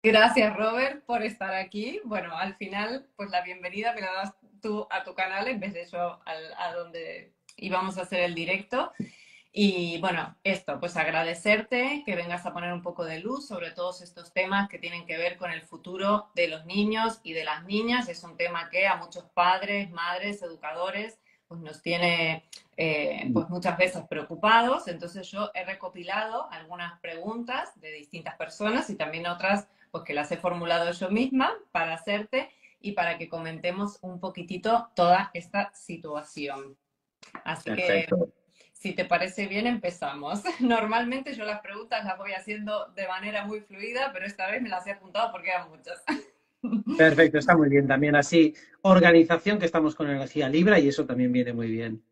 Gracias, Robert, por estar aquí. Bueno, al final, pues la bienvenida me la das tú a tu canal en vez de yo a donde íbamos a hacer el directo. Y bueno, esto, pues agradecerte que vengas a poner un poco de luz sobre todos estos temas que tienen que ver con el futuro de los niños y de las niñas. Es un tema que a muchos padres, madres, educadores, pues nos tiene pues muchas veces preocupados. Entonces yo he recopilado algunas preguntas de distintas personas y también otras pues que las he formulado yo misma para hacerte y para que comentemos un poquitito toda esta situación. Así que Perfecto. si te parece bien, empezamos. Normalmente yo las preguntas las voy haciendo de manera muy fluida, pero esta vez me las he apuntado porque eran muchas. Perfecto, está muy bien también así. Organización, que estamos con energía libre y eso también viene muy bien.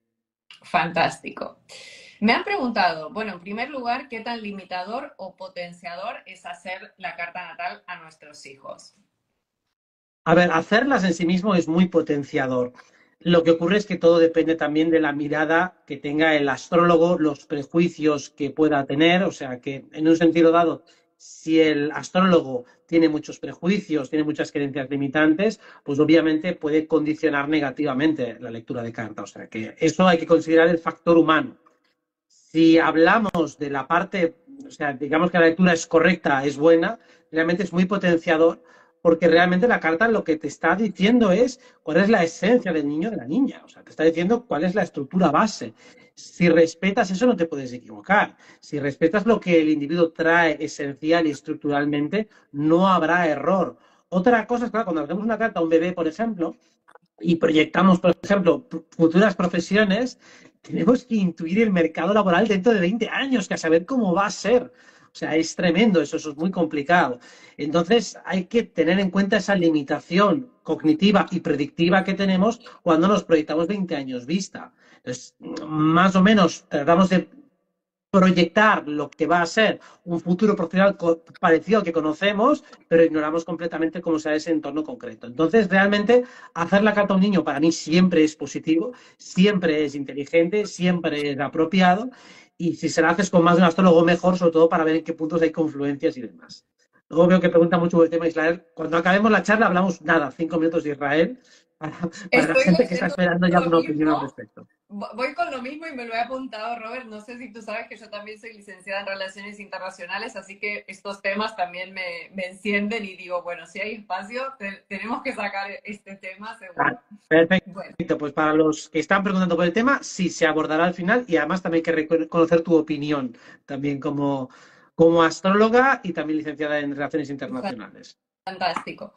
Fantástico. Me han preguntado, bueno, en primer lugar, ¿qué tan limitador o potenciador es hacer la carta natal a nuestros hijos? A ver, hacerlas en sí mismo es muy potenciador. Lo que ocurre es que todo depende también de la mirada que tenga el astrólogo, los prejuicios que pueda tener. O sea, que en un sentido dado, si el astrólogo tiene muchos prejuicios, tiene muchas creencias limitantes, pues obviamente puede condicionar negativamente la lectura de carta. O sea, que eso hay que considerar el factor humano. Si hablamos de la parte, o sea, digamos que la lectura es correcta, es buena, realmente es muy potenciador, porque realmente la carta lo que te está diciendo es cuál es la esencia del niño o de la niña, o sea, te está diciendo cuál es la estructura base. Si respetas eso no te puedes equivocar. Si respetas lo que el individuo trae esencial y estructuralmente, no habrá error. Otra cosa es, claro, cuando hacemos una carta a un bebé, por ejemplo, y proyectamos, por ejemplo, futuras profesiones, tenemos que intuir el mercado laboral dentro de 20 años, que a saber cómo va a ser. O sea, es tremendo, eso es muy complicado. Entonces, hay que tener en cuenta esa limitación cognitiva y predictiva que tenemos cuando nos proyectamos 20 años vista. Entonces, más o menos tratamos de proyectar lo que va a ser un futuro profesional parecido al que conocemos, pero ignoramos completamente cómo será ese entorno concreto. Entonces, realmente, hacer la carta a un niño para mí siempre es positivo, siempre es inteligente, siempre es apropiado, y si se la haces con más de un astrólogo, mejor, sobre todo para ver en qué puntos hay confluencias y demás. Luego veo que pregunta mucho por el tema de Israel. Cuando acabemos la charla, hablamos nada, 5 minutos de Israel, para la Estoy gente que está leyendo esperando ya lo una opinión mismo, al respecto. voy con lo mismo y me lo he apuntado, Robert. No sé si tú sabes que yo también soy licenciada en Relaciones Internacionales, así que estos temas también me encienden y digo, bueno, si hay espacio, tenemos que sacar este tema Ah, seguro. Bueno, perfecto, pues para los que están preguntando por el tema, sí, se abordará al final y además también hay que conocer tu opinión, también como astróloga y también licenciada en Relaciones Internacionales. fantástico.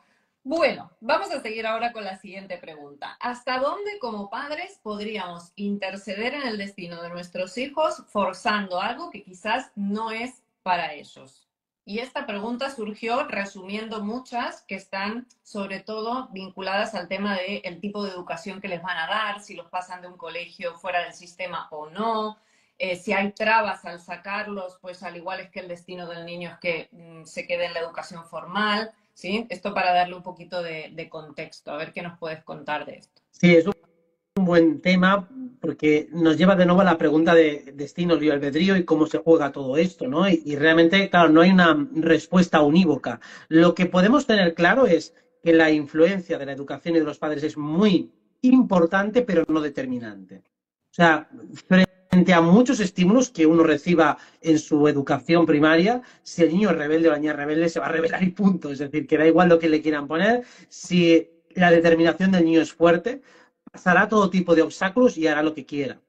Bueno, vamos a seguir ahora con la siguiente pregunta. ¿Hasta dónde como padres podríamos interceder en el destino de nuestros hijos forzando algo que quizás no es para ellos? Y esta pregunta surgió resumiendo muchas que están sobre todo vinculadas al tema del tipo de educación que les van a dar, si los pasan de un colegio fuera del sistema o no, si hay trabas al sacarlos, pues al igual es que el destino del niño es que se quede en la educación formal. ¿Sí? Esto para darle un poquito de contexto, a ver qué nos puedes contar de esto. Sí, es un buen tema porque nos lleva de nuevo a la pregunta de destino, libre albedrío y cómo se juega todo esto, ¿no? Y realmente, claro, no hay una respuesta unívoca. Lo que podemos tener claro es que la influencia de la educación y de los padres es muy importante, pero no determinante. O sea, frente a muchos estímulos que uno reciba en su educación primaria, si el niño es rebelde o la niña es rebelde, se va a rebelar y punto. Es decir, que da igual lo que le quieran poner, si la determinación del niño es fuerte, pasará todo tipo de obstáculos y hará lo que quiera.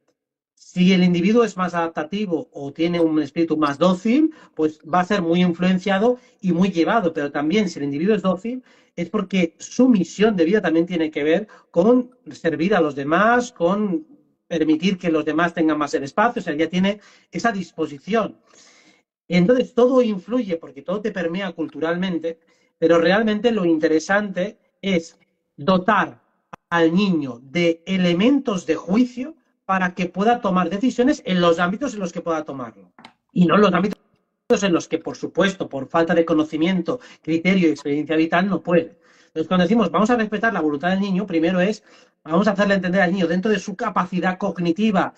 Si el individuo es más adaptativo o tiene un espíritu más dócil, pues va a ser muy influenciado y muy llevado. Pero también si el individuo es dócil, es porque su misión de vida también tiene que ver con servir a los demás, con permitir que los demás tengan más el espacio, o sea, ya tiene esa disposición. Entonces, todo influye porque todo te permea culturalmente, pero realmente lo interesante es dotar al niño de elementos de juicio para que pueda tomar decisiones en los ámbitos en los que pueda tomarlo. Y no en los ámbitos en los que, por supuesto, por falta de conocimiento, criterio y experiencia vital, no puede. Entonces, cuando decimos vamos a respetar la voluntad del niño, primero es vamos a hacerle entender al niño dentro de su capacidad cognitiva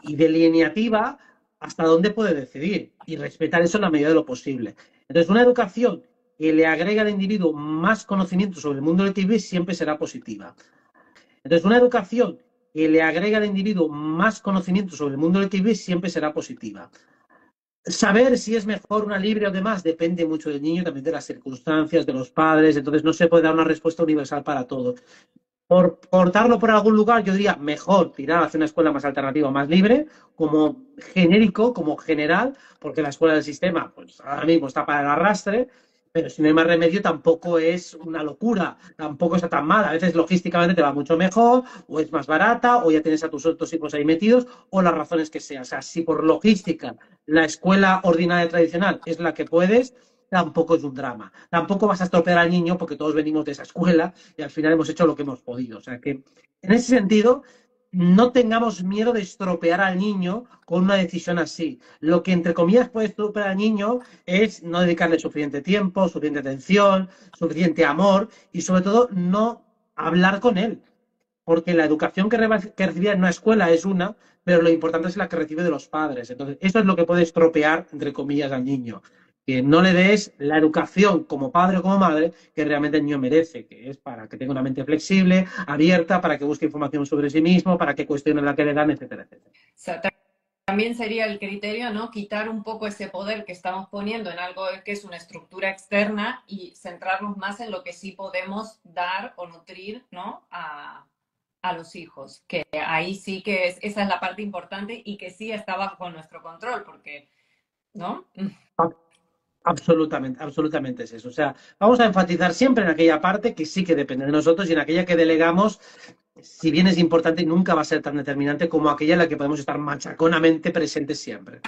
y delineativa hasta dónde puede decidir y respetar eso en la medida de lo posible. Entonces, una educación que le agrega al individuo más conocimiento sobre el mundo LGTB siempre será positiva. Entonces, una educación que le agrega al individuo más conocimiento sobre el mundo LGTB siempre será positiva. Saber si es mejor una libre o demás depende mucho del niño, también de las circunstancias, de los padres, entonces no se puede dar una respuesta universal para todo. Por cortarlo por algún lugar, yo diría mejor tirar hacia una escuela más alternativa, más libre, como genérico, como general, porque la escuela del sistema, pues ahora mismo está para el arrastre, pero si no hay más remedio, tampoco es una locura, tampoco está tan mal. A veces logísticamente te va mucho mejor, o es más barata, o ya tienes a tus otros hijos ahí metidos, o las razones que sean. O sea, si por logística la escuela ordinaria tradicional es la que puedes, tampoco es un drama. Tampoco vas a estropear al niño porque todos venimos de esa escuela y al final hemos hecho lo que hemos podido. O sea que, en ese sentido, no tengamos miedo de estropear al niño con una decisión así. Lo que, entre comillas, puede estropear al niño es no dedicarle suficiente tiempo, suficiente atención, suficiente amor y, sobre todo, no hablar con él. Porque la educación que recibía en una escuela es una, pero lo importante es la que recibe de los padres. Entonces, eso es lo que puede estropear, entre comillas, al niño. Que no le des la educación como padre o como madre que realmente el niño merece, que es para que tenga una mente flexible, abierta, para que busque información sobre sí mismo, para que cuestione la que le dan, etcétera, etcétera. O sea, también sería el criterio, ¿no? Quitar un poco ese poder que estamos poniendo en algo que es una estructura externa y centrarnos más en lo que sí podemos dar o nutrir, ¿no? A los hijos, que ahí sí que esa es la parte importante y que sí está bajo nuestro control, porque, ¿no? Absolutamente, absolutamente es eso. O sea, vamos a enfatizar siempre en aquella parte que sí que depende de nosotros y en aquella que delegamos, si bien es importante, nunca va a ser tan determinante como aquella en la que podemos estar machaconamente presentes siempre.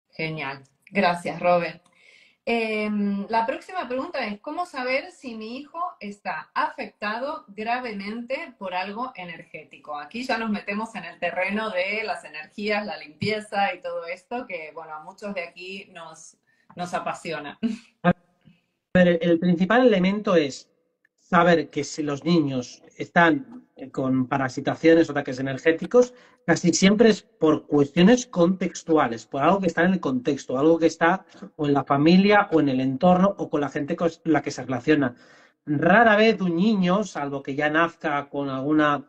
Genial. Gracias, Robert. La próxima pregunta es, ¿cómo saber si mi hijo está afectado gravemente por algo energético? Aquí ya nos metemos en el terreno de las energías, la limpieza y todo esto, que, bueno, a muchos de aquí nos apasiona. El principal elemento es saber que si los niños están con parasitaciones o ataques energéticos, casi siempre es por cuestiones contextuales, por algo que está en el contexto, algo que está o en la familia o en el entorno o con la gente con la que se relaciona. Rara vez un niño, salvo que ya nazca con alguna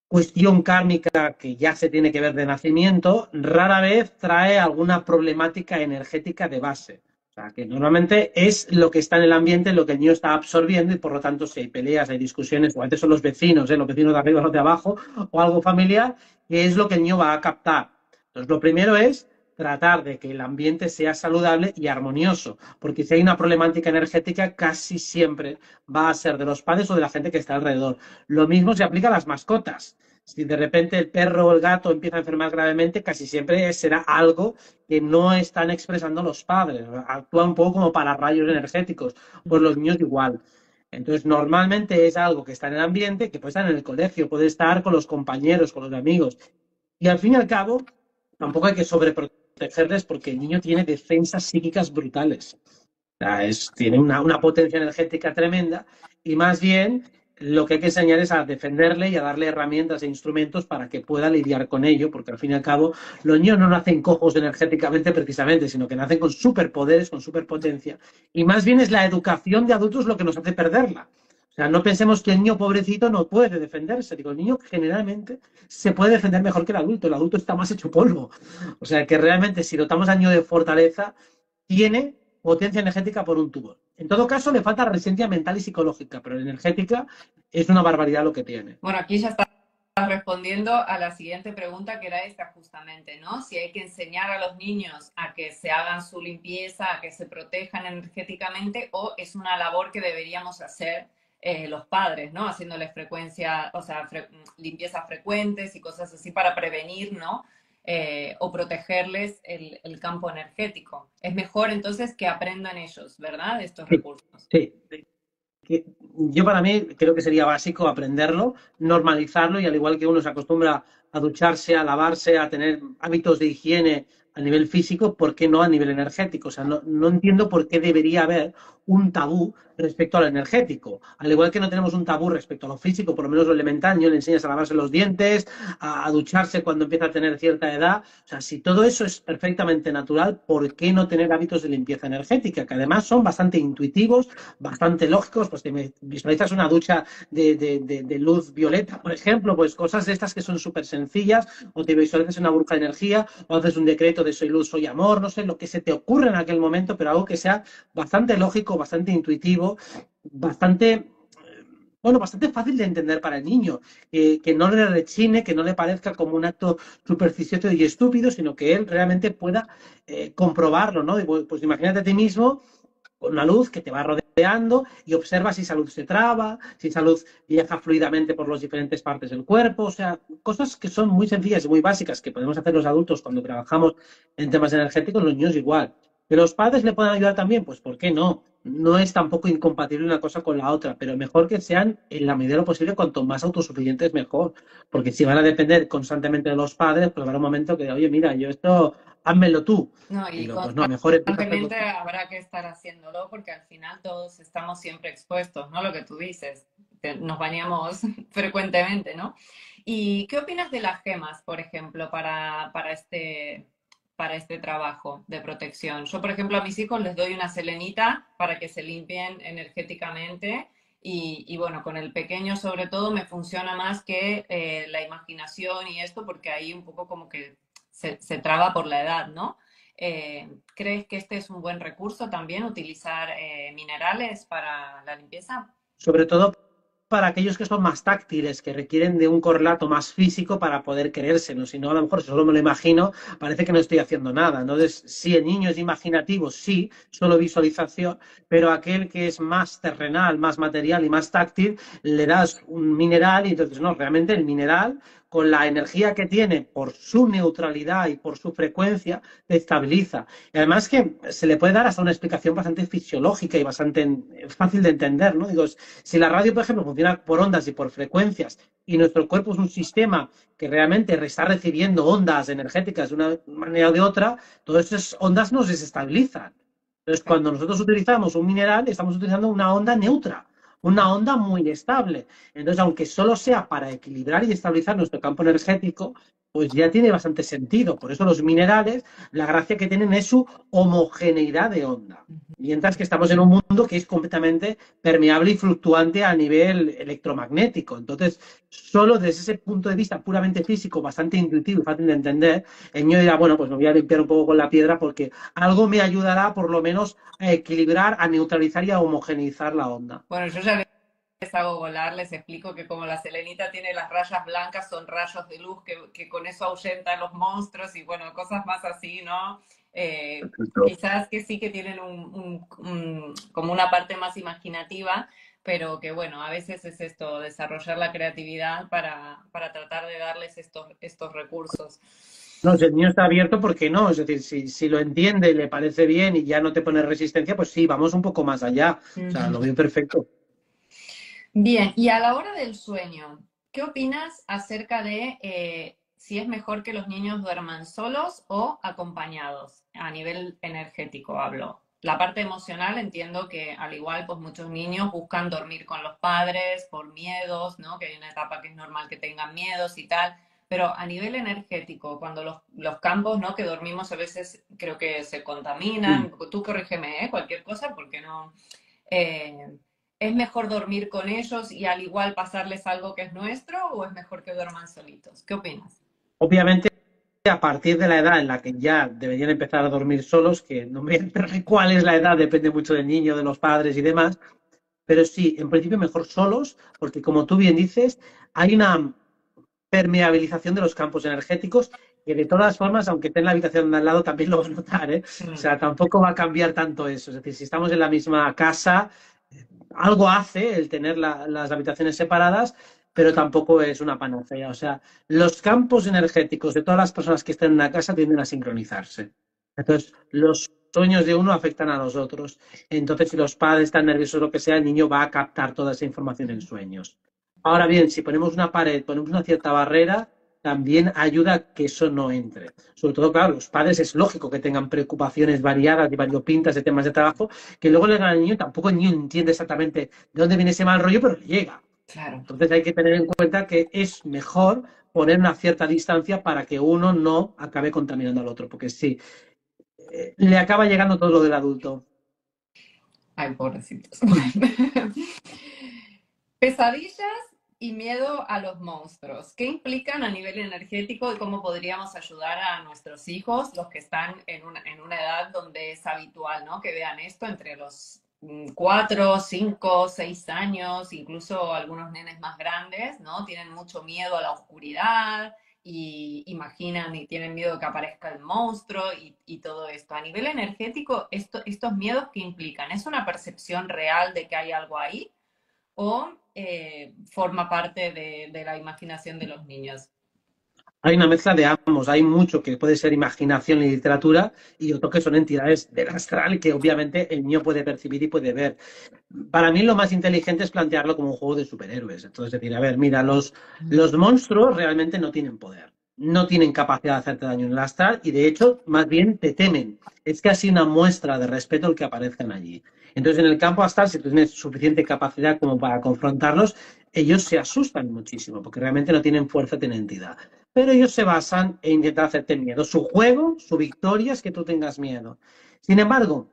cuestión kármica que ya se tiene que ver de nacimiento, rara vez trae alguna problemática energética de base. O sea, que normalmente es lo que está en el ambiente, lo que el niño está absorbiendo y por lo tanto si hay peleas, hay discusiones, o antes son los vecinos de arriba, los de abajo, o algo familiar, que es lo que el niño va a captar. Entonces, lo primero es tratar de que el ambiente sea saludable y armonioso, porque si hay una problemática energética, casi siempre va a ser de los padres o de la gente que está alrededor. Lo mismo se aplica a las mascotas. Si de repente el perro o el gato empieza a enfermar gravemente, casi siempre será algo que no están expresando los padres. Actúan un poco como para rayos energéticos. Pues los niños igual. Entonces, normalmente es algo que está en el ambiente, que puede estar en el colegio, puede estar con los compañeros, con los amigos. Y al fin y al cabo, tampoco hay que sobreprotegerles porque el niño tiene defensas psíquicas brutales. O sea, tiene una potencia energética tremenda y más bien lo que hay que enseñar es a defenderle y a darle herramientas e instrumentos para que pueda lidiar con ello, porque al fin y al cabo los niños no nacen cojos energéticamente precisamente, sino que nacen con superpoderes, con superpotencia, y más bien es la educación de adultos lo que nos hace perderla. O sea, no pensemos que el niño pobrecito no puede defenderse. Digo, el niño generalmente se puede defender mejor que el adulto está más hecho polvo. O sea, que realmente si dotamos al niño de fortaleza, tiene potencia energética por un tubo. En todo caso, le falta resistencia mental y psicológica, pero energética es una barbaridad lo que tiene. Bueno, aquí ya está respondiendo a la siguiente pregunta que era esta justamente, ¿no? Si hay que enseñar a los niños a que se hagan su limpieza, a que se protejan energéticamente o es una labor que deberíamos hacer los padres, ¿no? Haciéndoles frecuencia, o sea, limpiezas frecuentes y cosas así para prevenir, ¿no? O protegerles el campo energético. Es mejor entonces que aprendan ellos, ¿verdad? Estos recursos. Sí, yo para mí creo que sería básico aprenderlo, normalizarlo y al igual que uno se acostumbra a ducharse, a lavarse, a tener hábitos de higiene a nivel físico, ¿por qué no a nivel energético? O sea, no entiendo por qué debería haber un tabú respecto a lo energético. Al igual que no tenemos un tabú respecto a lo físico, por lo menos lo elemental, yo le enseñas a lavarse los dientes, a ducharse cuando empieza a tener cierta edad. O sea, si todo eso es perfectamente natural, ¿por qué no tener hábitos de limpieza energética? Que además son bastante intuitivos, bastante lógicos. Pues te visualizas una ducha de luz violeta, por ejemplo, pues cosas de estas que son súper sencillas, o te visualizas una burbuja de energía, o haces un decreto de soy luz, soy amor, no sé, lo que se te ocurre en aquel momento, pero algo que sea bastante lógico, bastante intuitivo, bastante bueno, bastante fácil de entender para el niño, que no le rechine, que no le parezca como un acto supersticioso y estúpido, sino que él realmente pueda comprobarlo, ¿no? Y, pues imagínate a ti mismo con una luz que te va rodeando y observa si esa luz se traba, si esa luz viaja fluidamente por las diferentes partes del cuerpo, o sea, cosas que son muy sencillas y muy básicas que podemos hacer los adultos cuando trabajamos en temas energéticos, los niños igual. ¿Que los padres le puedan ayudar también? Pues ¿por qué no? No es tampoco incompatible una cosa con la otra, pero mejor que sean en la medida de lo posible, cuanto más autosuficientes mejor, porque si van a depender constantemente de los padres, pues habrá un momento que, oye, mira, yo esto, házmelo tú. No, Y y lo, pues no, mejor empieza a hacerlo constantemente tú. habrá que estar haciéndolo porque al final todos estamos siempre expuestos, ¿no? Lo que tú dices, nos bañamos frecuentemente, ¿no? ¿Y qué opinas de las gemas, por ejemplo, para este trabajo de protección? Yo, por ejemplo, a mis hijos les doy una selenita para que se limpien energéticamente y bueno, con el pequeño sobre todo me funciona más que la imaginación y esto porque ahí un poco como que se traba por la edad, ¿no? ¿Crees que este es un buen recurso también, utilizar minerales para la limpieza? Sobre todo para aquellos que son más táctiles, que requieren de un correlato más físico para poder creérselo. Si no, a lo mejor si solo me lo imagino, parece que no estoy haciendo nada. Entonces, si el niño es imaginativo, sí, solo visualización, pero aquel que es más terrenal, más material y más táctil, le das un mineral y entonces, no, realmente el mineral, con la energía que tiene por su neutralidad y por su frecuencia, te estabiliza. Y además que se le puede dar hasta una explicación bastante fisiológica y bastante fácil de entender, ¿no? Digo, si la radio, por ejemplo, funciona por ondas y por frecuencias y nuestro cuerpo es un sistema que realmente está recibiendo ondas energéticas de una manera o de otra, todas esas ondas nos desestabilizan. Entonces, cuando nosotros utilizamos un mineral, estamos utilizando una onda neutra, una onda muy estable. Entonces, aunque solo sea para equilibrar y estabilizar nuestro campo energético, pues ya tiene bastante sentido. Por eso los minerales, la gracia que tienen es su homogeneidad de onda. Mientras que estamos en un mundo que es completamente permeable y fluctuante a nivel electromagnético. Entonces, solo desde ese punto de vista puramente físico, bastante intuitivo y fácil de entender, el niño dirá, bueno, pues me voy a limpiar un poco con la piedra porque algo me ayudará por lo menos a equilibrar, a neutralizar y a homogeneizar la onda. Bueno, yo ya les hago volar, les explico que como la selenita tiene las rayas blancas, son rayos de luz que con eso ahuyentan los monstruos y bueno, cosas más así, ¿no? Quizás que sí que tienen como una parte más imaginativa, pero que bueno, a veces es esto, desarrollar la creatividad para tratar de darles estos recursos. No, si el niño está abierto, ¿por qué no? Es decir, si lo entiende, le parece bien y ya no te pone resistencia, pues sí, vamos un poco más allá. O sea, lo veo perfecto. Bien, y a la hora del sueño, ¿qué opinas acerca de si es mejor que los niños duerman solos o acompañados? A nivel energético hablo. La parte emocional entiendo que al igual pues muchos niños buscan dormir con los padres por miedos, ¿no? Que hay una etapa que es normal que tengan miedos y tal, pero a nivel energético, cuando los campos, ¿no? Que dormimos a veces creo que se contaminan, tú corrígeme, ¿eh? Cualquier cosa, porque no... Eh, ¿Es mejor dormir con ellos y al igual pasarles algo que es nuestro o es mejor que duerman solitos? ¿Qué opinas? Obviamente, a partir de la edad en la que ya deberían empezar a dormir solos, que no me enteré cuál es la edad, depende mucho del niño, de los padres y demás, pero sí, en principio mejor solos, porque como tú bien dices, hay una permeabilización de los campos energéticos que de todas formas, aunque esté en la habitación de al lado, también lo vas a notar, ¿eh? O Mm. sea, tampoco va a cambiar tanto eso. Es decir, si estamos en la misma casa, algo hace el tener las habitaciones separadas, pero tampoco es una panacea. O sea, los campos energéticos de todas las personas que estén en una casa tienden a sincronizarse. Entonces, los sueños de uno afectan a los otros. Entonces, si los padres están nerviosos o lo que sea, el niño va a captar toda esa información en sueños. Ahora bien, si ponemos una pared, ponemos una cierta barrera, también ayuda a que eso no entre. Sobre todo, claro, los padres es lógico que tengan preocupaciones variadas y variopintas de temas de trabajo, que luego le dan al niño, tampoco el niño entiende exactamente de dónde viene ese mal rollo, pero le llega. Claro. Entonces hay que tener en cuenta que es mejor poner una cierta distancia para que uno no acabe contaminando al otro, porque sí, le acaba llegando todo lo del adulto. Ay, pobrecitos. Pesadillas y miedo a los monstruos. ¿Qué implican a nivel energético y cómo podríamos ayudar a nuestros hijos, los que están en una edad donde es habitual, ¿no? Que vean esto entre los 4, 5, 6 años, incluso algunos nenes más grandes, ¿no? Tienen mucho miedo a la oscuridad y imaginan y tienen miedo de que aparezca el monstruo y todo esto. A nivel energético, estos miedos que implican, ¿es una percepción real de que hay algo ahí o forma parte de la imaginación de los niños? Hay una mezcla de ambos, hay mucho que puede ser imaginación y literatura y otro que son entidades del astral que obviamente el niño puede percibir y puede ver. Para mí lo más inteligente es plantearlo como un juego de superhéroes. Entonces decir, a ver, mira, los monstruos realmente no tienen poder, no tienen capacidad de hacerte daño en el astral y de hecho más bien te temen. Es casi una muestra de respeto el que aparezcan allí. Entonces en el campo astral, si tú tienes suficiente capacidad como para confrontarlos, ellos se asustan muchísimo porque realmente no tienen fuerza, tienen entidad. Pero ellos se basan en intentar hacerte miedo. Su juego, su victoria es que tú tengas miedo. Sin embargo,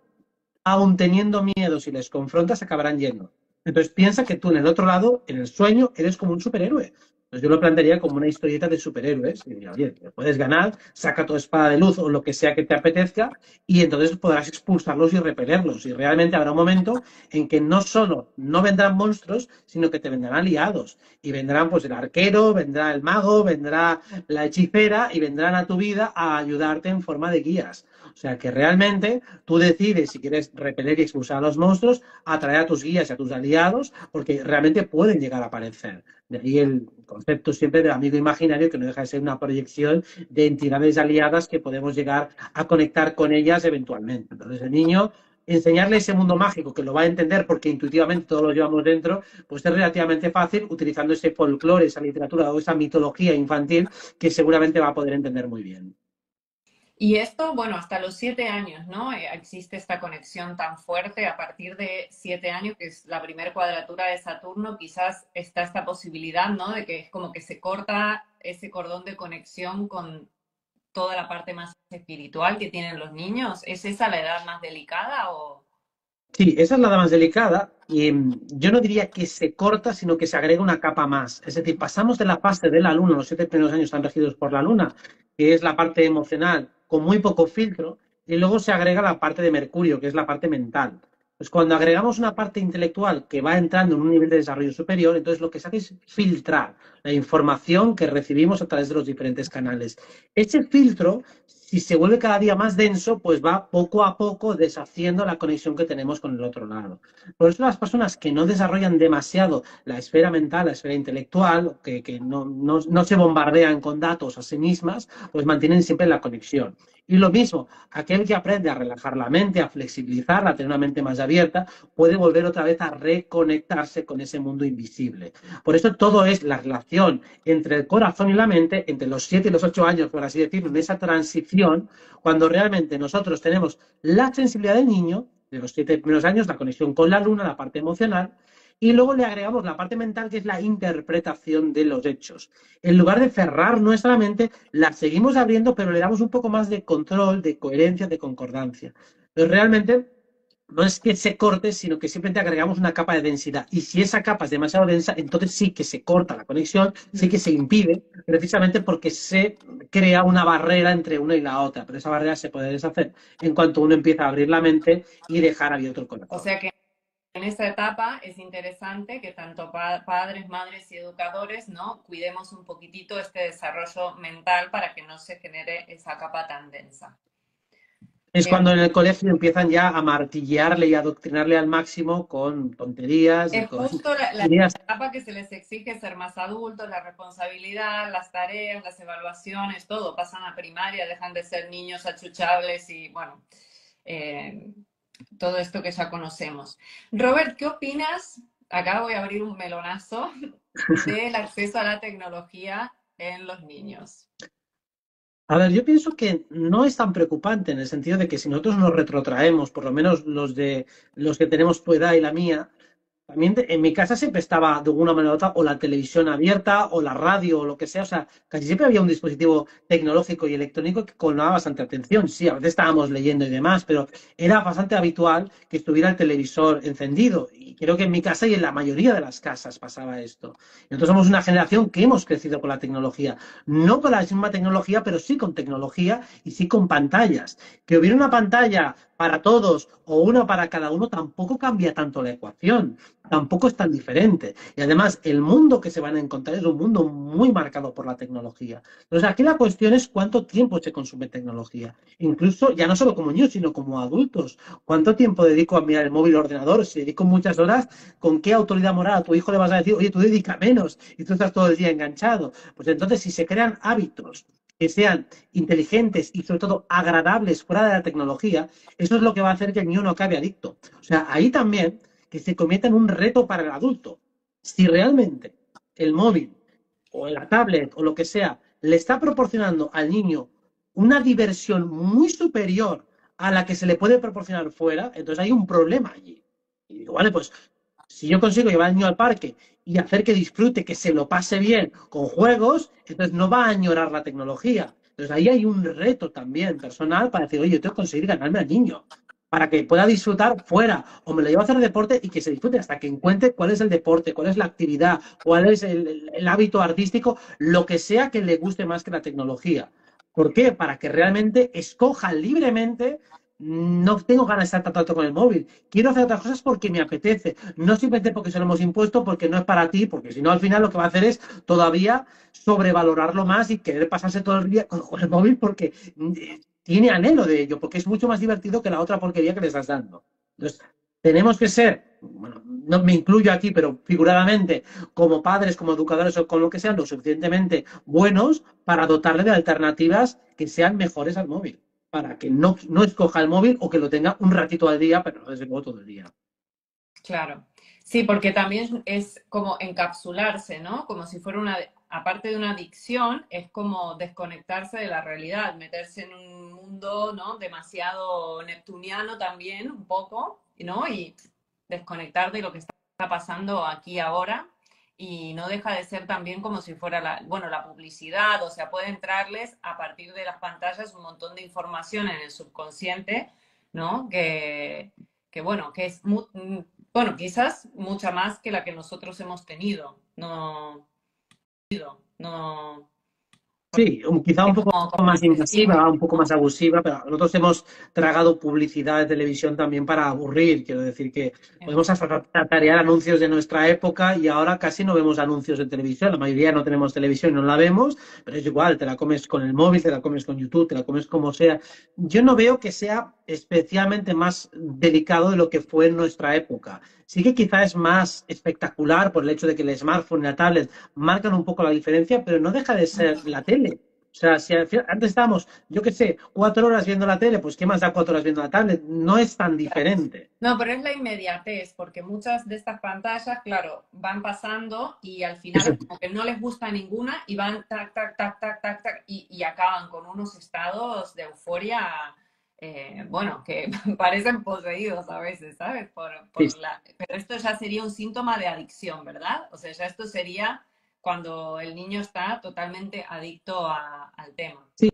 aun teniendo miedo, si les confrontas, acabarán yendo. Entonces piensa que tú en el otro lado, en el sueño, eres como un superhéroe. Entonces yo lo plantearía como una historieta de superhéroes. Y diría, oye, puedes ganar, saca tu espada de luz o lo que sea que te apetezca, y entonces podrás expulsarlos y repelerlos. Y realmente habrá un momento en que no solo no vendrán monstruos, sino que te vendrán aliados. Y vendrán pues el arquero, vendrá el mago, vendrá la hechicera y vendrán a tu vida a ayudarte en forma de guías. O sea que realmente tú decides si quieres repeler y expulsar a los monstruos, atraer a tus guías y a tus aliados, porque realmente pueden llegar a aparecer. De ahí el concepto siempre del amigo imaginario, que no deja de ser una proyección de entidades aliadas que podemos llegar a conectar con ellas eventualmente. Entonces el niño, enseñarle ese mundo mágico, que lo va a entender porque intuitivamente todos lo llevamos dentro, pues es relativamente fácil utilizando ese folclore, esa literatura o esa mitología infantil que seguramente va a poder entender muy bien. Y esto, bueno, hasta los 7 años, ¿no? Existe esta conexión tan fuerte. A partir de 7 años, que es la primer cuadratura de Saturno, quizás está esta posibilidad, ¿no? De que es como que se corta ese cordón de conexión con toda la parte más espiritual que tienen los niños. ¿Es esa la edad más delicada o...? Sí, esa es la más delicada y yo no diría que se corta, sino que se agrega una capa más. Es decir, pasamos de la fase de la luna, los 7 primeros años están regidos por la luna, que es la parte emocional, con muy poco filtro, y luego se agrega la parte de Mercurio, que es la parte mental. Pues cuando agregamos una parte intelectual que va entrando en un nivel de desarrollo superior, entonces lo que se hace es filtrar la información que recibimos a través de los diferentes canales. Ese filtro, si se vuelve cada día más denso, pues va poco a poco deshaciendo la conexión que tenemos con el otro lado. Por eso las personas que no desarrollan demasiado la esfera mental, la esfera intelectual, que no se bombardean con datos a sí mismas, pues mantienen siempre la conexión. Y lo mismo, aquel que aprende a relajar la mente, a flexibilizarla, a tener una mente más abierta, puede volver otra vez a reconectarse con ese mundo invisible. Por eso todo es la relación entre el corazón y la mente, entre los 7 y los 8 años, por así decirlo, en esa transición, cuando realmente nosotros tenemos la sensibilidad del niño, de los 7 primeros años, la conexión con la luna, la parte emocional, y luego le agregamos la parte mental, que es la interpretación de los hechos. En lugar de cerrar nuestra mente, la seguimos abriendo, pero le damos un poco más de control, de coherencia, de concordancia. Pero realmente no es que se corte, sino que simplemente agregamos una capa de densidad. Y si esa capa es demasiado densa, entonces sí que se corta la conexión, sí que se impide, precisamente porque se crea una barrera entre una y la otra. Pero esa barrera se puede deshacer en cuanto uno empieza a abrir la mente y dejar abierto el O corazón. sea que en esta etapa es interesante que tanto padres, madres y educadores, ¿no? Cuidemos un poquitito este desarrollo mental para que no se genere esa capa tan densa. Es Eh, cuando en el colegio empiezan ya a martillarle y a adoctrinarle al máximo con tonterías y es con justo la ideas. etapa que se les exige ser más adultos, la responsabilidad, las tareas, las evaluaciones, todo. Pasan a primaria, dejan de ser niños achuchables y bueno, eh, todo esto que ya conocemos. Robert, ¿qué opinas? Acá voy a abrir un melonazo del acceso a la tecnología en los niños? A ver, yo pienso que no es tan preocupante en el sentido de que si nosotros nos retrotraemos, por lo menos los que tenemos tu edad y la mía, también en mi casa siempre estaba de alguna manera u otra o la televisión abierta o la radio o lo que sea. O sea, casi siempre había un dispositivo tecnológico y electrónico que colmaba bastante atención. Sí, a veces estábamos leyendo y demás, pero era bastante habitual que estuviera el televisor encendido. Y creo que en mi casa y en la mayoría de las casas pasaba esto. Nosotros somos una generación que hemos crecido con la tecnología. No con la misma tecnología, pero sí con tecnología y sí con pantallas. Que hubiera una pantalla para todos o una para cada uno tampoco cambia tanto la ecuación, tampoco es tan diferente. Y además, el mundo que se van a encontrar es un mundo muy marcado por la tecnología. Entonces, aquí la cuestión es cuánto tiempo se consume tecnología. Incluso, ya no solo como niños, sino como adultos. ¿Cuánto tiempo dedico a mirar el móvil o ordenador? Si dedico muchas horas, ¿con qué autoridad moral a tu hijo le vas a decir, oye, tú dedica menos y tú estás todo el día enganchado? Pues entonces, si se crean hábitos que sean inteligentes y sobre todo agradables fuera de la tecnología, eso es lo que va a hacer que el niño no acabe adicto. O sea, ahí también que se convierta en un reto para el adulto. Si realmente el móvil o la tablet o lo que sea le está proporcionando al niño una diversión muy superior a la que se le puede proporcionar fuera, entonces hay un problema allí. Y digo, vale, pues si yo consigo llevar al niño al parque y hacer que disfrute, que se lo pase bien con juegos, entonces no va a añorar la tecnología. Entonces ahí hay un reto también personal para decir, oye, yo tengo que conseguir ganarme al niño para que pueda disfrutar fuera, o me lo llevo a hacer deporte y que se disfrute hasta que encuentre cuál es el deporte, cuál es la actividad, cuál es el hábito artístico, lo que sea que le guste más que la tecnología. ¿Por qué? Para que realmente escoja libremente. No tengo ganas de estar tanto rato con el móvil. Quiero hacer otras cosas porque me apetece. No simplemente porque se lo hemos impuesto, porque no es para ti, porque si no, al final lo que va a hacer es todavía sobrevalorarlo más y querer pasarse todo el día con el móvil porque tiene anhelo de ello, porque es mucho más divertido que la otra porquería que le estás dando. Entonces, tenemos que ser, bueno, no me incluyo aquí, pero figuradamente, como padres, como educadores o con lo que sean, lo suficientemente buenos para dotarle de alternativas que sean mejores al móvil, para que no escoja el móvil o que lo tenga un ratito al día, pero no desde luego todo el día. Claro. Sí, porque también es como encapsularse, ¿no? Como si fuera una, aparte de una adicción, es como desconectarse de la realidad, meterse en un mundo, ¿no? Demasiado neptuniano también, un poco, ¿no? Y desconectar de lo que está pasando aquí ahora. Y no deja de ser también como si fuera la, bueno, la publicidad, o sea, puede entrarles a partir de las pantallas un montón de información en el subconsciente, ¿no? Que bueno, que es bueno, quizás mucha más que la que nosotros hemos tenido. No, no, Sí, quizá un es poco como más excesivo. invasiva, un poco más abusiva, pero nosotros hemos tragado publicidad de televisión también para aburrir. Quiero decir que podemos hasta tarear anuncios de nuestra época y ahora casi no vemos anuncios de televisión. La mayoría no tenemos televisión y no la vemos, pero es igual, te la comes con el móvil, te la comes con YouTube, te la comes como sea. Yo no veo que sea especialmente más delicado de lo que fue en nuestra época. Sí que quizá es más espectacular por el hecho de que el smartphone y la tablet marcan un poco la diferencia, pero no deja de ser la tele. O sea, si antes estábamos, yo qué sé, 4 horas viendo la tele, pues ¿qué más da 4 horas viendo la tablet? No es tan diferente. No, pero es la inmediatez, porque muchas de estas pantallas, claro, van pasando y al final Eso, es como que no les gusta ninguna y van tac, tac, tac, tac, tac, tac, y acaban con unos estados de euforia, bueno, que parecen poseídos a veces, ¿sabes? sí, Pero esto ya sería un síntoma de adicción, ¿verdad? O sea, ya esto sería cuando el niño está totalmente adicto al tema. sí,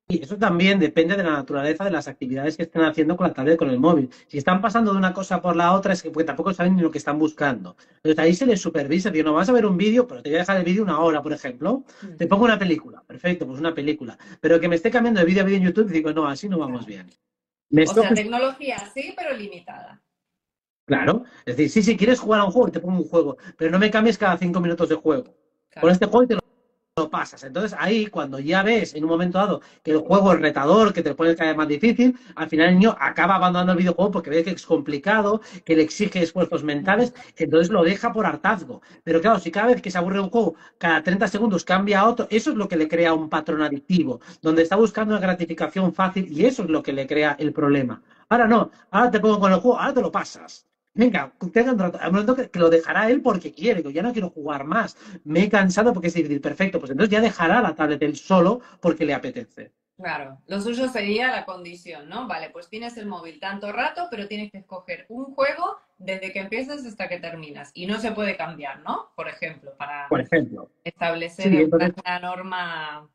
y eso también depende de la naturaleza de las actividades que estén haciendo con la tablet, con el móvil. Si están pasando de una cosa por la otra, es que porque tampoco saben ni lo que están buscando. Entonces ahí se les supervisa, tío, no vas a ver un vídeo, pero te voy a dejar el vídeo 1 hora, por ejemplo. Mm, Te pongo una película, perfecto, pues una película. Pero que me esté cambiando de vídeo a vídeo en YouTube, digo, no, así no vamos claro. bien. Me O esto, sea, tecnología sí, pero limitada. claro, es decir, sí, si quieres jugar a un juego, te pongo un juego, pero no me cambies cada 5 minutos de juego. Con Claro. este juego te lo pasas. Entonces ahí, cuando ya ves en un momento dado que el juego es retador, que te puede caer más difícil, al final el niño acaba abandonando el videojuego porque ve que es complicado, que le exige esfuerzos mentales, entonces lo deja por hartazgo. Pero claro, si cada vez que se aburre un juego, cada 30 segundos cambia a otro, eso es lo que le crea un patrón adictivo, donde está buscando una gratificación fácil y eso es lo que le crea el problema. Ahora no, ahora te pongo con el juego, ahora te lo pasas. Venga, tenga un rato. Al momento que lo dejará él porque quiere, digo, ya no quiero jugar más. Me he cansado porque es difícil. Perfecto, pues entonces ya dejará la tablet él solo porque le apetece. Claro, lo suyo sería la condición, ¿no? Vale, pues tienes el móvil tanto rato, pero tienes que escoger un juego desde que empiezas hasta que terminas. Y no se puede cambiar, ¿no? Por ejemplo, para Por ejemplo. establecer Sí, en plan entonces, una norma.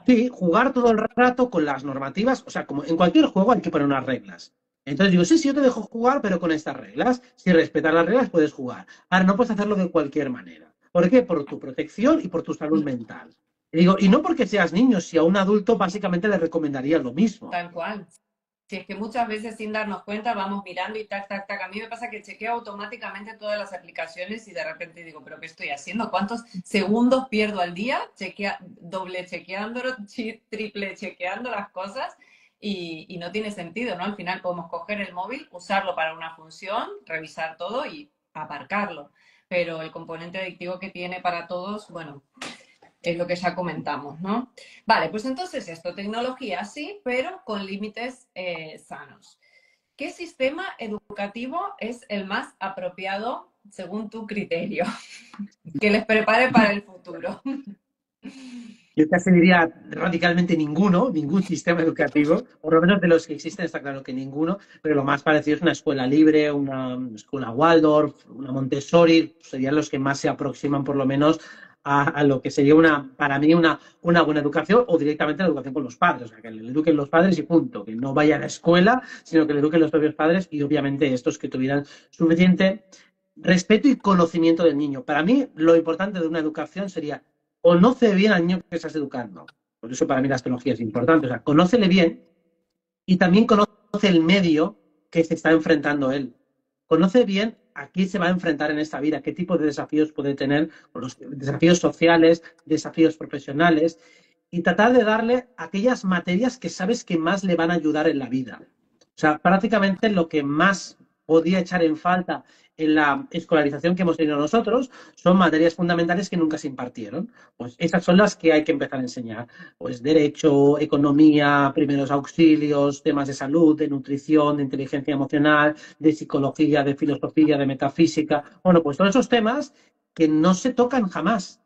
sí, jugar todo el rato con las normativas. O sea, como en cualquier juego hay que poner unas reglas. Entonces digo, sí, sí, yo te dejo jugar, pero con estas reglas. Si respetas las reglas, puedes jugar. Ahora, no puedes hacerlo de cualquier manera. ¿Por qué? Por tu protección y por tu salud mental. Y digo, y no porque seas niño, si a un adulto básicamente le recomendaría lo mismo. Tal cual. Si es que muchas veces sin darnos cuenta vamos mirando y tac, tac, tac. A mí me pasa que chequeo automáticamente todas las aplicaciones y de repente digo, ¿pero qué estoy haciendo? ¿Cuántos segundos pierdo al día? Doble chequeando, triple chequeando las cosas y no tiene sentido, ¿no? Al final podemos coger el móvil, usarlo para una función, revisar todo y aparcarlo. Pero el componente adictivo que tiene para todos, bueno, es lo que ya comentamos, ¿no? Vale, pues entonces esto, tecnología sí, pero con límites sanos. ¿Qué sistema educativo es el más apropiado según tu criterio? Que les prepare para el futuro. Yo casi diría radicalmente ninguno, ningún sistema educativo, por lo menos de los que existen está claro que ninguno, pero lo más parecido es una escuela libre, una escuela Waldorf, una Montessori, serían los que más se aproximan por lo menos a lo que sería para mí una buena educación o directamente la educación con los padres, o sea, que le eduquen los padres y punto, que no vaya a la escuela, sino que le eduquen los propios padres y obviamente estos que tuvieran suficiente respeto y conocimiento del niño. Para mí lo importante de una educación sería conoce bien al niño que estás educando. Por eso para mí la astrología es importante. O sea, conócele bien y también conoce el medio que se está enfrentando él. Conoce bien a qué se va a enfrentar en esta vida, qué tipo de desafíos puede tener, los desafíos sociales, desafíos profesionales, y tratar de darle aquellas materias que sabes que más le van a ayudar en la vida. O sea, prácticamente lo que más podía echar en falta en la escolarización que hemos tenido nosotros son materias fundamentales que nunca se impartieron. Pues esas son las que hay que empezar a enseñar. Pues derecho, economía, primeros auxilios, temas de salud, de nutrición, de inteligencia emocional, de psicología, de filosofía, de metafísica. Bueno, pues todos esos temas que no se tocan jamás.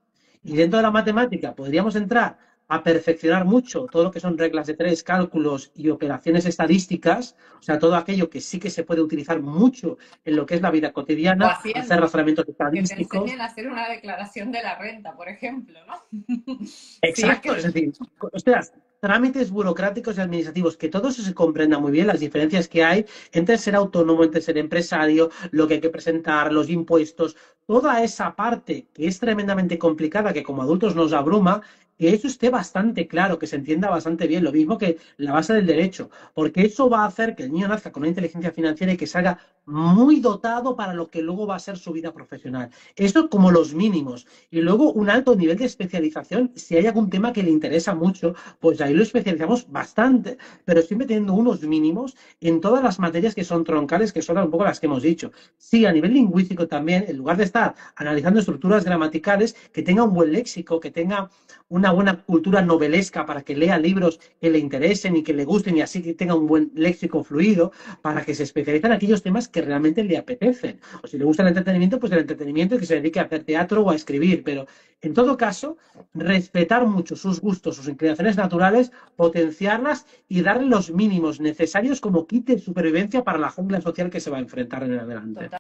Y dentro de la matemática podríamos entrar a perfeccionar mucho todo lo que son reglas de tres, cálculos y operaciones estadísticas, o sea, todo aquello que sí que se puede utilizar mucho en lo que es la vida O cotidiana, hacer Hacienda, razonamientos que te estadísticos. enseñen a hacer una declaración de la renta, por ejemplo, ¿no? Sí, es Exacto, es que decir, ostras, trámites burocráticos y administrativos, que todo eso se comprenda muy bien, las diferencias que hay entre ser autónomo, entre ser empresario, lo que hay que presentar, los impuestos, toda esa parte que es tremendamente complicada, que como adultos nos abruma, que eso esté bastante claro, que se entienda bastante bien, lo mismo que la base del derecho, porque eso va a hacer que el niño nazca con una inteligencia financiera y que salga muy dotado para lo que luego va a ser su vida profesional. Eso como los mínimos. Y luego un alto nivel de especialización, si hay algún tema que le interesa mucho, pues ahí lo especializamos bastante, pero siempre teniendo unos mínimos en todas las materias que son troncales, que son un poco las que hemos dicho. Sí, a nivel lingüístico también, en lugar de estar analizando estructuras gramaticales, que tenga un buen léxico, que tenga una buena cultura novelesca para que lea libros que le interesen y que le gusten y así que tenga un buen léxico fluido, para que se especialice en aquellos temas que realmente le apetecen. O si le gusta el entretenimiento, pues el entretenimiento y que se dedique a hacer teatro o a escribir. Pero en todo caso, respetar mucho sus gustos, sus inclinaciones naturales, potenciarlas y darle los mínimos necesarios como kit de supervivencia para la jungla social que se va a enfrentar en el adelante. total.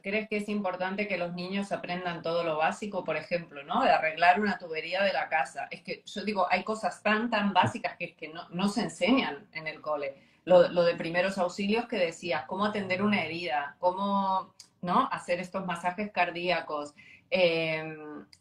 ¿Crees que es importante que los niños aprendan todo lo básico, por ejemplo, ¿no? De arreglar una tubería de la casa. Es que yo digo, hay cosas tan básicas que no se enseñan en el cole. Lo de primeros auxilios que decías, cómo atender una herida, cómo, ¿no? Hacer estos masajes cardíacos.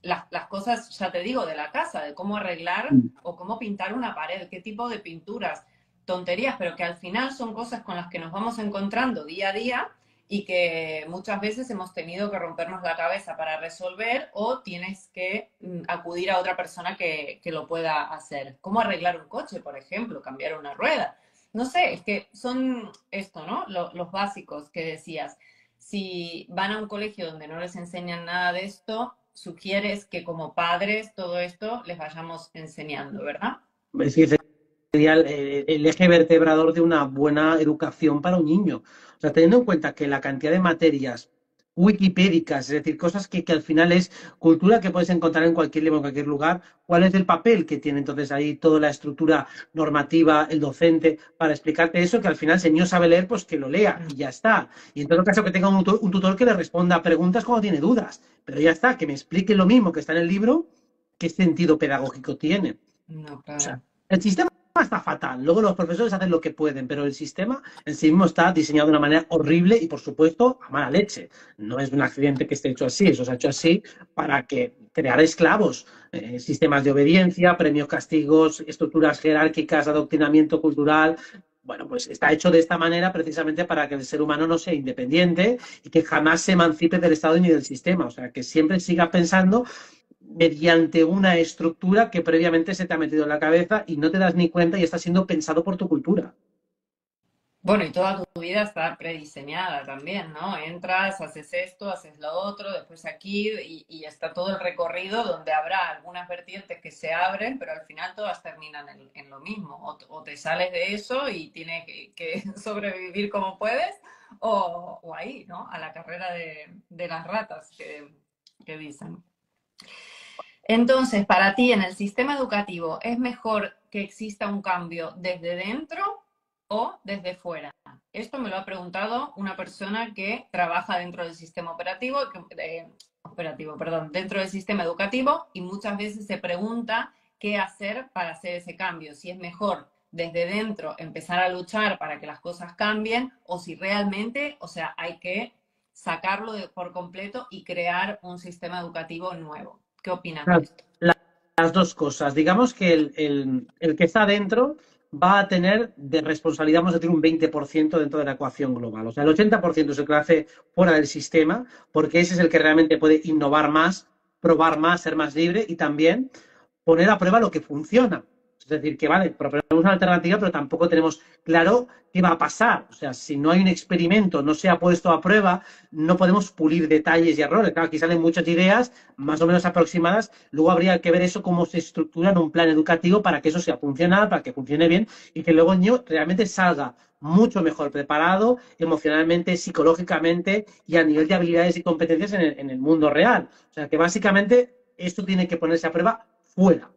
Las cosas, ya te digo, de la casa, de cómo arreglar o cómo pintar una pared, qué tipo de pinturas, tonterías, pero que al final son cosas con las que nos vamos encontrando día a día y que muchas veces hemos tenido que rompernos la cabeza para resolver o tienes que acudir a otra persona que lo pueda hacer. ¿Cómo arreglar un coche, por ejemplo? Cambiar una rueda. No sé, es que son esto, ¿no? Los básicos que decías. Si van a un colegio donde no les enseñan nada de esto, sugieres que como padres todo esto les vayamos enseñando, ¿verdad? Sí, sería el eje vertebrador de una buena educación para un niño. O sea, teniendo en cuenta que la cantidad de materias wikipédicas, es decir, cosas que al final es cultura que puedes encontrar en cualquier libro, en cualquier lugar, ¿cuál es el papel que tiene entonces ahí toda la estructura normativa, el docente, para explicarte eso? Que al final, si el niño sabe leer, pues que lo lea y ya está. Y en todo caso, que tenga un tutor que le responda a preguntas cuando tiene dudas. Pero ya está, que me explique lo mismo que está en el libro, ¿qué sentido pedagógico tiene? No, O sea, claro. el sistema está fatal. Luego los profesores hacen lo que pueden, pero el sistema en sí mismo está diseñado de una manera horrible y, por supuesto, a mala leche. No es un accidente que esté hecho así, eso se ha hecho así para que crear esclavos, sistemas de obediencia, premios, castigos, estructuras jerárquicas, adoctrinamiento cultural. Bueno, pues está hecho de esta manera precisamente para que el ser humano no sea independiente y que jamás se emancipe del Estado ni del sistema. O sea, que siempre siga pensando mediante una estructura que previamente se te ha metido en la cabeza y no te das ni cuenta y está siendo pensado por tu cultura. Bueno, y toda tu vida está prediseñada también, ¿no? Entras, haces esto, haces lo otro, después aquí, y está todo el recorrido donde habrá algunas vertientes que se abren, pero al final todas terminan en lo mismo. O te sales de eso y tienes que sobrevivir como puedes, o ahí, ¿no? A la carrera de las ratas que dicen. Entonces, para ti en el sistema educativo, ¿es mejor que exista un cambio desde dentro o desde fuera? Esto me lo ha preguntado una persona que trabaja dentro del sistema operativo, perdón, dentro del sistema educativo, y muchas veces se pregunta qué hacer para hacer ese cambio, si es mejor desde dentro empezar a luchar para que las cosas cambien o si realmente, o sea, hay que sacarlo por completo y crear un sistema educativo nuevo. ¿Qué opinas de esto? Las dos cosas. Digamos que el que está dentro va a tener de responsabilidad, vamos a decir, un 20% dentro de la ecuación global. O sea, el 80% es el que lo hace fuera del sistema, porque ese es el que realmente puede innovar más, probar más, ser más libre y también poner a prueba lo que funciona. Es decir, que vale, proponemos una alternativa, pero tampoco tenemos claro qué va a pasar. O sea, si no hay un experimento, no se ha puesto a prueba, no podemos pulir detalles y errores. Claro, aquí salen muchas ideas más o menos aproximadas. Luego habría que ver eso, cómo se estructura en un plan educativo para que eso sea funcional, para que funcione bien y que luego el niño realmente salga mucho mejor preparado emocionalmente, psicológicamente y a nivel de habilidades y competencias en el mundo real. O sea, que básicamente esto tiene que ponerse a prueba fuera.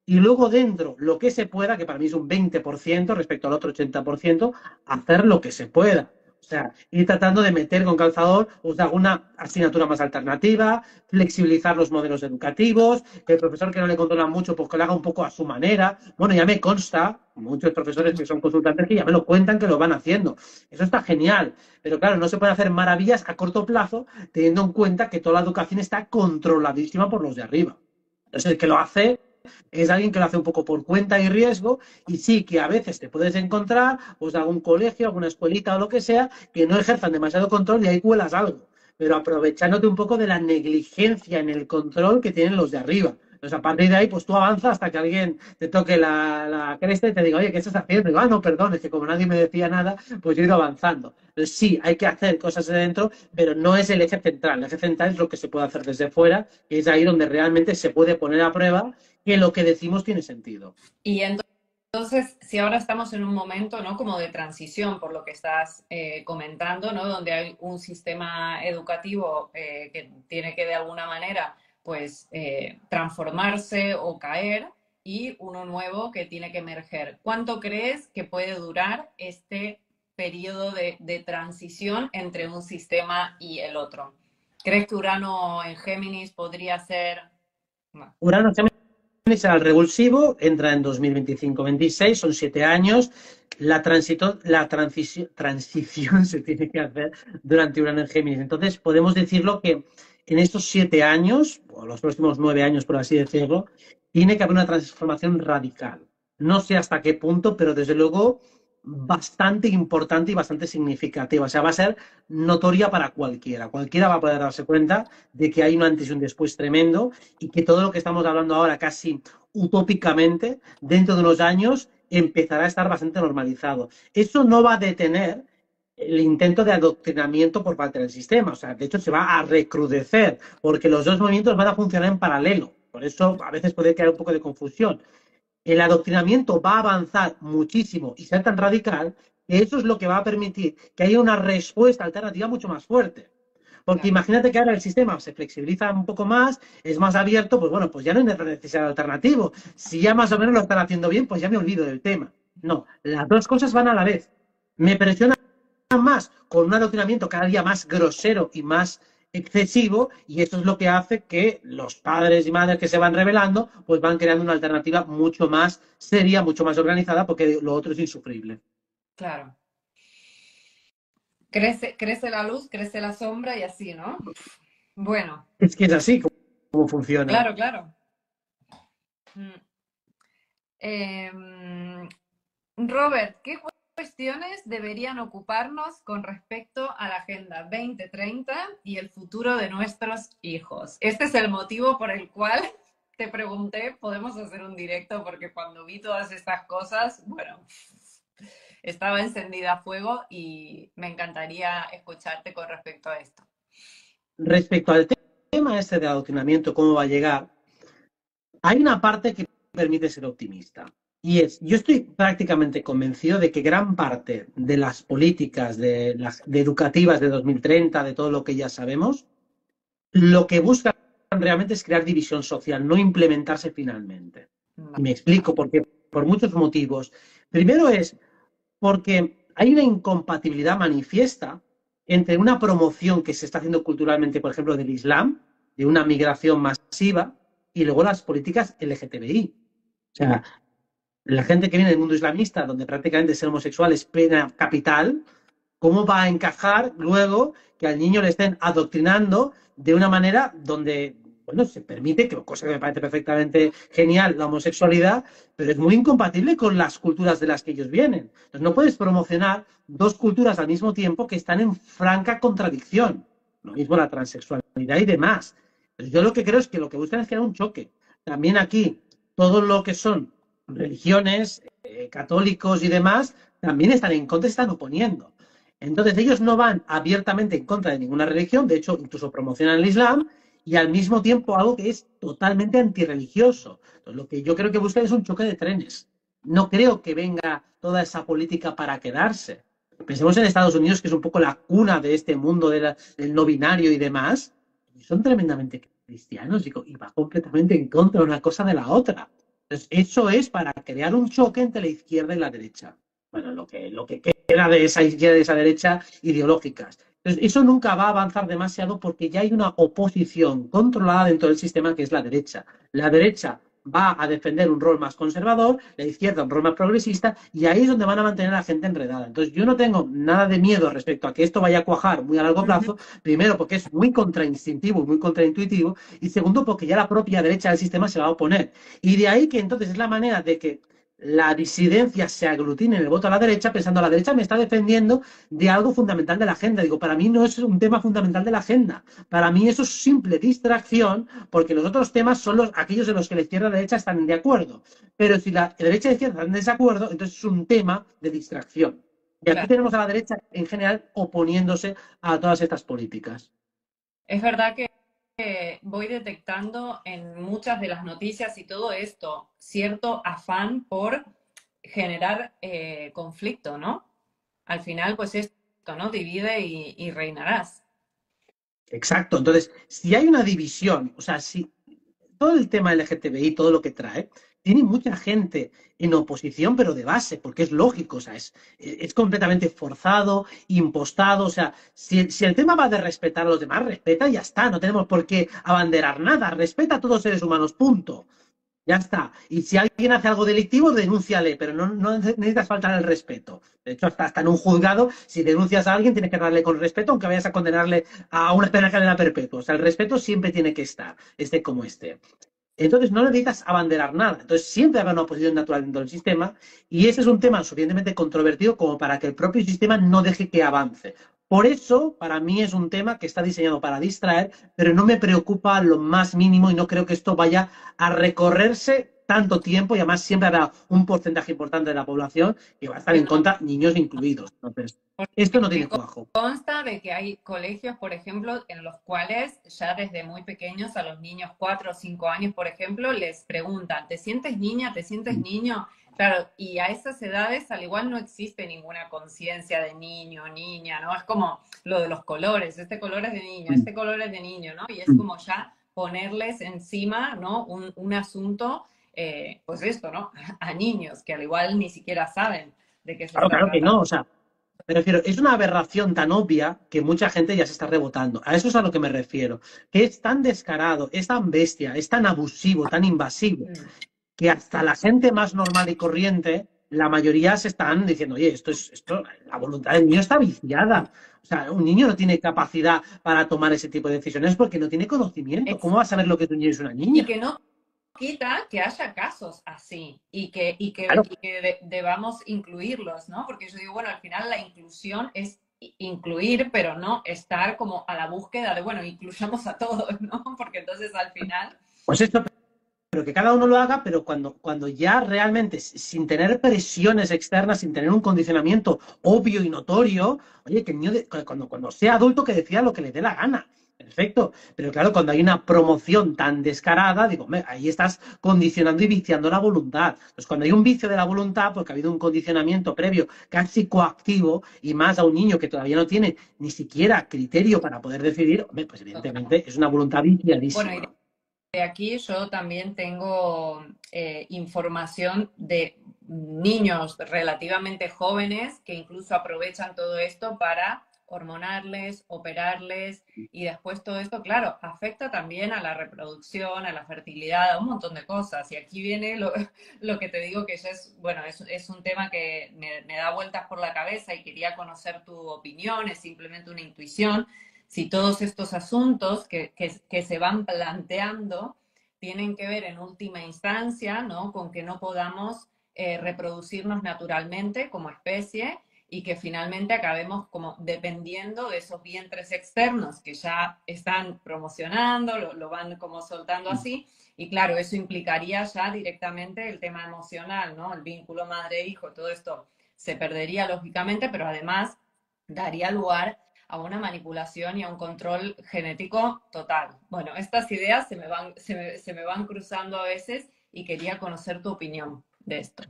Y luego dentro, lo que se pueda, que para mí es un 20% respecto al otro 80%, hacer lo que se pueda. O sea, ir tratando de meter con calzador o sea, alguna asignatura más alternativa, flexibilizar los modelos educativos, que el profesor que no le controla mucho, pues que lo haga un poco a su manera. Bueno, ya me consta, muchos profesores que son consultantes que ya me lo cuentan que lo van haciendo. Eso está genial, pero claro, no se pueden hacer maravillas a corto plazo teniendo en cuenta que toda la educación está controladísima por los de arriba. Entonces, el que lo hace es alguien que lo hace un poco por cuenta y riesgo y sí que a veces te puedes encontrar pues algún colegio, alguna escuelita o lo que sea que no ejerzan demasiado control y ahí cuelas algo, pero aprovechándote un poco de la negligencia en el control que tienen los de arriba. Entonces, a partir de ahí, pues tú avanzas hasta que alguien te toque la cresta y te diga, oye, ¿qué estás haciendo? Y digo, no, perdón, es que como nadie me decía nada, pues yo he ido avanzando. Entonces, sí, hay que hacer cosas de dentro, pero no es el eje central. El eje central es lo que se puede hacer desde fuera, que es ahí donde realmente se puede poner a prueba que lo que decimos tiene sentido. Y entonces, si ahora estamos en un momento, ¿no? Como de transición, por lo que estás comentando, ¿no? Donde hay un sistema educativo que tiene que de alguna manera, pues, transformarse o caer y uno nuevo que tiene que emerger. ¿Cuánto crees que puede durar este periodo de transición entre un sistema y el otro? ¿Crees que Urano en Géminis podría ser... No. Urano será el revulsivo, entra en 2025-26, son 7 años. Transición se tiene que hacer durante Urano en Géminis. Entonces, podemos decirlo que en estos 7 años, o los próximos 9 años, por así decirlo, tiene que haber una transformación radical. No sé hasta qué punto, pero desde luego bastante importante y bastante significativa. O sea, va a ser notoria para cualquiera. Cualquiera va a poder darse cuenta de que hay un antes y un después tremendo y que todo lo que estamos hablando ahora casi utópicamente, dentro de unos años, empezará a estar bastante normalizado. Eso no va a detener el intento de adoctrinamiento por parte del sistema. O sea, de hecho, se va a recrudecer porque los dos movimientos van a funcionar en paralelo. Por eso a veces puede crear un poco de confusión. el adoctrinamiento va a avanzar muchísimo y ser tan radical que eso es lo que va a permitir que haya una respuesta alternativa mucho más fuerte. Porque Claro, imagínate que ahora el sistema se flexibiliza un poco más, es más abierto, pues bueno, pues ya no hay necesidad de alternativo. Si ya más o menos lo están haciendo bien, pues ya me olvido del tema. No, las dos cosas van a la vez. Me presiona más con un adoctrinamiento cada día más grosero y más excesivo, y eso es lo que hace que los padres y madres que se van revelando pues van creando una alternativa mucho más seria, mucho más organizada, porque lo otro es insufrible. claro. Crece la luz, crece la sombra y así, ¿no? Bueno, Es que es así como funciona. claro, claro. Mm. Em, Robert, ¿qué cuestiones deberían ocuparnos con respecto a la Agenda 2030 y el futuro de nuestros hijos? Este es el motivo por el cual te pregunté, podemos hacer un directo, porque cuando vi todas estas cosas, bueno, estaba encendida a fuego y me encantaría escucharte con respecto a esto. Respecto al tema este de adoctrinamiento, cómo va a llegar, hay una parte que permite ser optimista. Y es, yo estoy prácticamente convencido de que gran parte de las políticas de educativas de 2030, de todo lo que ya sabemos, lo que buscan realmente es crear división social, no implementarse finalmente. Y me explico, porque por muchos motivos. Primero es porque hay una incompatibilidad manifiesta entre una promoción que se está haciendo culturalmente, por ejemplo, del Islam, de una migración masiva, y luego las políticas LGTBI. O sea, la gente que viene del mundo islamista, donde prácticamente ser homosexual es pena capital, ¿cómo va a encajar luego que al niño le estén adoctrinando de una manera donde, bueno, se permite, que cosa que me parece perfectamente genial, la homosexualidad, pero es muy incompatible con las culturas de las que ellos vienen? Entonces no puedes promocionar dos culturas al mismo tiempo que están en franca contradicción. Lo mismo la transexualidad y demás. Entonces yo lo que creo es que lo que buscan es crear un choque. También aquí, todo lo que son religiones, católicos y demás, también están en contra, están oponiendo. Entonces ellos no van abiertamente en contra de ninguna religión, de hecho incluso promocionan el Islam y al mismo tiempo algo que es totalmente antirreligioso. Entonces, lo que yo creo que buscan es un choque de trenes. No creo que venga toda esa política para quedarse. Pensemos en Estados Unidos, que es un poco la cuna de este mundo del no binario y demás, y son tremendamente cristianos y va completamente en contra una cosa de la otra. Entonces, eso es para crear un choque entre la izquierda y la derecha. Bueno, lo que queda de esa izquierda y de esa derecha ideológicas. Entonces, eso nunca va a avanzar demasiado porque ya hay una oposición controlada dentro del sistema que es la derecha. La derecha va a defender un rol más conservador, la izquierda un rol más progresista, y ahí es donde van a mantener a la gente enredada. Entonces, yo no tengo nada de miedo respecto a que esto vaya a cuajar muy a largo plazo, primero porque es muy contrainstintivo, muy contraintuitivo, y segundo porque ya la propia derecha del sistema se va a oponer. Y de ahí que entonces es la manera de que la disidencia se aglutine en el voto a la derecha, pensando a la derecha me está defendiendo de algo fundamental de la agenda. Digo, para mí no es un tema fundamental de la agenda. Para mí eso es simple distracción, porque los otros temas son aquellos en los que la izquierda y la derecha están de acuerdo. Pero si la derecha y la izquierda están en desacuerdo, entonces es un tema de distracción. Y aquí Claro. tenemos a la derecha en general oponiéndose a todas estas políticas. Es verdad que voy detectando en muchas de las noticias y todo esto cierto afán por generar conflicto, ¿no? Al final, pues esto, ¿no? Divide y reinarás. Exacto. Entonces, si hay una división, o sea, si todo el tema LGTBI, todo lo que trae, tiene mucha gente en oposición, pero de base, porque es lógico, o sea, es completamente forzado, impostado, o sea, si el tema va de respetar a los demás, respeta y ya está, no tenemos por qué abanderar nada, respeta a todos los seres humanos, punto. Ya está. Y si alguien hace algo delictivo, denúnciale, pero no necesitas faltar el respeto. De hecho, hasta en un juzgado, si denuncias a alguien, tienes que darle con respeto, aunque vayas a condenarle a una pena de cadena perpetua. O sea, el respeto siempre tiene que estar, esté como esté. Entonces no necesitas abanderar nada. Entonces siempre habrá una oposición natural dentro del sistema y ese es un tema suficientemente controvertido como para que el propio sistema no deje que avance. Por eso, para mí es un tema que está diseñado para distraer, pero no me preocupa lo más mínimo y no creo que esto vaya a recorrerse tanto tiempo y además siempre habrá un porcentaje importante de la población que va a estar Que en no, contra, niños incluidos. Entonces, esto porque no me tiene cuajo. consta de que hay colegios, por ejemplo, en los cuales ya desde muy pequeños a los niños 4 o 5 años, por ejemplo, les preguntan, ¿te sientes niña? ¿Te sientes niño? Claro, y a esas edades al igual no existe ninguna conciencia de niño, niña, ¿no? Es como lo de los colores, este color es de niño, este color es de niño, ¿no? Y es como ya ponerles encima, ¿no? Un asunto, pues esto, ¿no? A niños que al igual ni siquiera saben de qué se Claro, está claro que no. tratando. O sea, me refiero, es una aberración tan obvia que mucha gente ya se está rebotando. A eso es a lo que me refiero. Que es tan descarado, es tan bestia, es tan abusivo, tan invasivo, Mm. que hasta la gente más normal y corriente, la mayoría se están diciendo, oye, esto, la voluntad del niño está viciada. O sea, un niño no tiene capacidad para tomar ese tipo de decisiones porque no tiene conocimiento. ¿Cómo va a saber lo que es un niño y es una Y niña? que no quita que haya casos así Claro, debamos incluirlos, ¿no? Porque yo digo, bueno, al final la inclusión es incluir, pero no estar como a la búsqueda de, bueno, incluyamos a todos, ¿no? Porque entonces al final, pues esto, pero que cada uno lo haga, pero cuando ya realmente, sin tener presiones externas, sin tener un condicionamiento obvio y notorio, oye, que el niño, cuando sea adulto, que decida lo que le dé la gana. Perfecto. Pero claro, cuando hay una promoción tan descarada, digo, ahí estás condicionando y viciando la voluntad. Entonces, cuando hay un vicio de la voluntad, porque ha habido un condicionamiento previo casi coactivo, y más a un niño que todavía no tiene ni siquiera criterio para poder decidir, hombre, pues total. evidentemente es una voluntad Bueno, y viciadísima. de aquí yo también tengo información de niños relativamente jóvenes que incluso aprovechan todo esto para hormonarles, operarles y después todo esto, claro, afecta también a la reproducción, a la fertilidad, a un montón de cosas. Y aquí viene lo que te digo que ya es, bueno, es un tema que me da vueltas por la cabeza y quería conocer tu opinión, es simplemente una intuición si todos estos asuntos que se van planteando tienen que ver en última instancia, ¿no? Con que no podamos reproducirnos naturalmente como especie y que finalmente acabemos como dependiendo de esos vientres externos que ya están promocionando, lo van como soltando así. Y claro, eso implicaría ya directamente el tema emocional, ¿no? El vínculo madre-hijo, todo esto se perdería lógicamente, pero además daría lugar a una manipulación y a un control genético total. Bueno, estas ideas se me van cruzando a veces y quería conocer tu opinión de esto.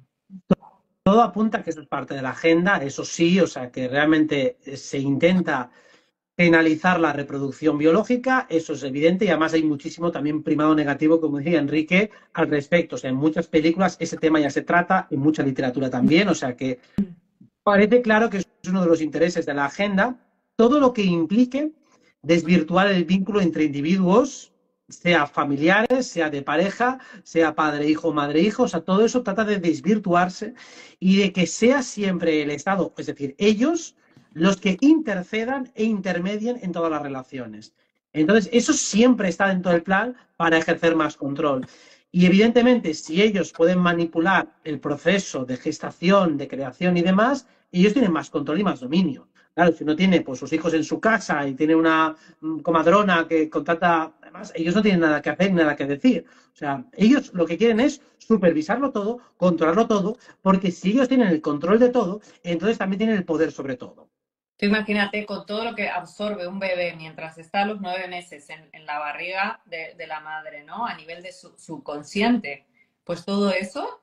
Todo apunta a que eso es parte de la agenda, eso sí, o sea, que realmente se intenta penalizar la reproducción biológica, eso es evidente, y además hay muchísimo también primado negativo, como decía Enrique, al respecto. O sea, en muchas películas ese tema ya se trata, en mucha literatura también, o sea que parece claro que es uno de los intereses de la agenda, todo lo que implique desvirtuar el vínculo entre individuos, sea familiares, sea de pareja, sea padre-hijo, madre-hijo, o sea, todo eso trata de desvirtuarse y de que sea siempre el Estado, es decir, ellos, los que intercedan e intermedien en todas las relaciones. Entonces, eso siempre está dentro del plan para ejercer más control. Y evidentemente, si ellos pueden manipular el proceso de gestación, de creación y demás, ellos tienen más control y más dominio. Claro, si uno tiene pues, sus hijos en su casa y tiene una comadrona que contrata, además, ellos no tienen nada que hacer, nada que decir. O sea, ellos lo que quieren es supervisarlo todo, controlarlo todo, porque si ellos tienen el control de todo, entonces también tienen el poder sobre todo. Tú imagínate con todo lo que absorbe un bebé mientras está a los 9 meses en la barriga de la madre, ¿no? A nivel de su subconsciente. Pues todo eso,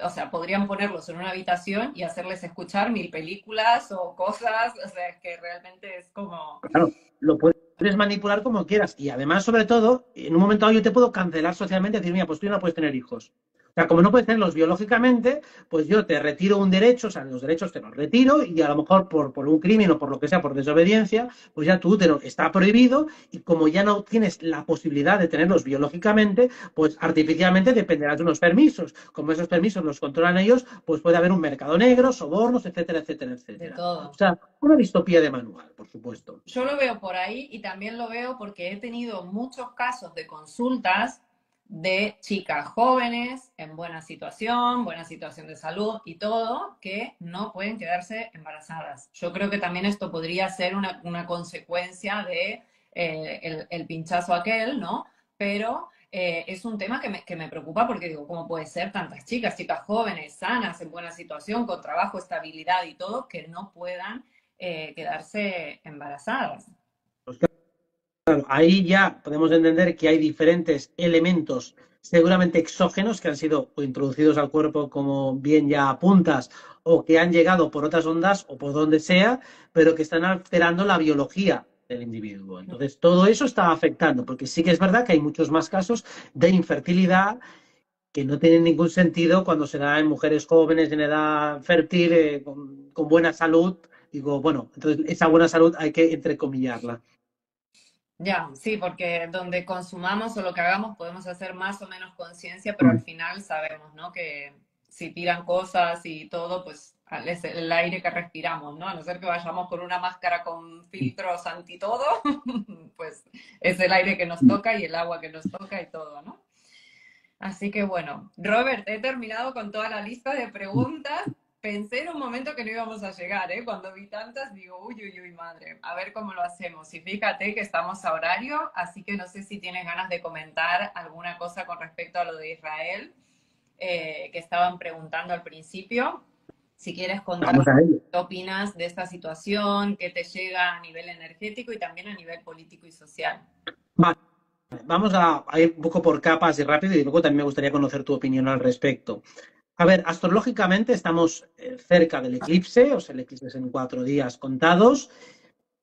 o sea, podrían ponerlos en una habitación y hacerles escuchar mil películas o cosas, o sea, es que realmente es como... Claro, lo puedes manipular como quieras. Y además, sobre todo, en un momento dado yo te puedo cancelar socialmente y decir, mira, pues tú no puedes tener hijos. O sea, como no puedes tenerlos biológicamente, pues yo te retiro un derecho, o sea, los derechos te los retiro y a lo mejor por un crimen o por lo que sea, por desobediencia, pues ya tú está prohibido y como ya no tienes la posibilidad de tenerlos biológicamente, pues artificialmente dependerás de unos permisos. Como esos permisos los controlan ellos, pues puede haber un mercado negro, sobornos, etcétera, etcétera, De etcétera. O todo. sea, una distopía de manual, por supuesto. Yo lo veo por ahí y también lo veo porque he tenido muchos casos de consultas de chicas jóvenes en buena situación de salud y todo, que no pueden quedarse embarazadas. Yo creo que también esto podría ser una consecuencia de el pinchazo aquel, ¿no? Pero es un tema que me preocupa porque digo, ¿cómo puede ser tantas chicas, chicas jóvenes, sanas, en buena situación, con trabajo, estabilidad y todo, que no puedan quedarse embarazadas? Pues claro, ahí ya podemos entender que hay diferentes elementos seguramente exógenos que han sido o introducidos al cuerpo, como bien ya apuntas, o que han llegado por otras ondas o por donde sea, pero que están alterando la biología del individuo. Entonces, todo eso está afectando, porque sí que es verdad que hay muchos más casos de infertilidad que no tienen ningún sentido cuando se da en mujeres jóvenes en edad fértil, con buena salud. Digo, bueno, entonces esa buena salud hay que entrecomillarla. Ya, sí, porque donde consumamos o lo que hagamos podemos hacer más o menos conciencia, pero al Mm. final sabemos, ¿no? Que si tiran cosas y todo, pues es el aire que respiramos, ¿no? A no ser que vayamos con una máscara con filtros anti todo, pues es el aire que nos toca y el agua que nos toca y todo, ¿no? Así que bueno, Robert, he terminado con toda la lista de preguntas. Pensé en un momento que no íbamos a llegar, ¿eh? Cuando vi tantas, digo, uy, uy, uy, madre, a ver cómo lo hacemos. Y fíjate que estamos a horario, así que no sé si tienes ganas de comentar alguna cosa con respecto a lo de Israel, que estaban preguntando al principio. Si quieres contar Vamos a ello. qué opinas de esta situación, qué te llega a nivel energético y también a nivel político y social. Vale, vamos a ir un poco por capas y rápido y luego también me gustaría conocer tu opinión al respecto. A ver, astrológicamente estamos cerca del eclipse, o sea, el eclipse es en 4 días contados.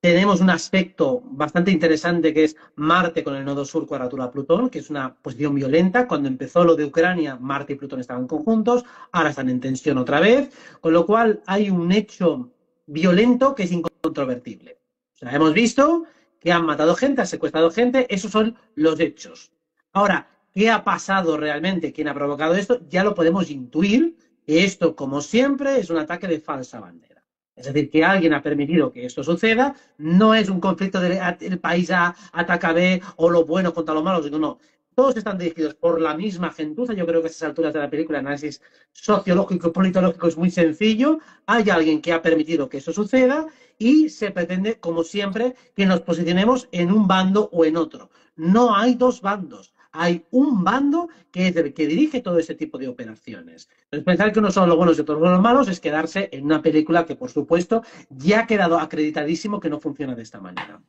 Tenemos un aspecto bastante interesante que es Marte con el nodo sur cuadratura a Plutón, que es una posición violenta. Cuando empezó lo de Ucrania, Marte y Plutón estaban conjuntos, ahora están en tensión otra vez, con lo cual hay un hecho violento que es incontrovertible. O sea, hemos visto que han matado gente, han secuestrado gente, esos son los hechos. Ahora, ¿qué ha pasado realmente? ¿Quién ha provocado esto? Ya lo podemos intuir, que esto, como siempre, es un ataque de falsa bandera. Es decir, que alguien ha permitido que esto suceda, no es un conflicto del país A ataca B o lo bueno contra lo malo, sino no. Todos están dirigidos por la misma gentuza. Yo creo que a esas alturas de la película el análisis sociológico y politológico es muy sencillo. Hay alguien que ha permitido que eso suceda y se pretende, como siempre, que nos posicionemos en un bando o en otro. No hay dos bandos. Hay un bando que es el que dirige todo ese tipo de operaciones. Entonces, pensar que unos son los buenos y otros son los malos es quedarse en una película que, por supuesto, ya ha quedado acreditadísimo que no funciona de esta manera.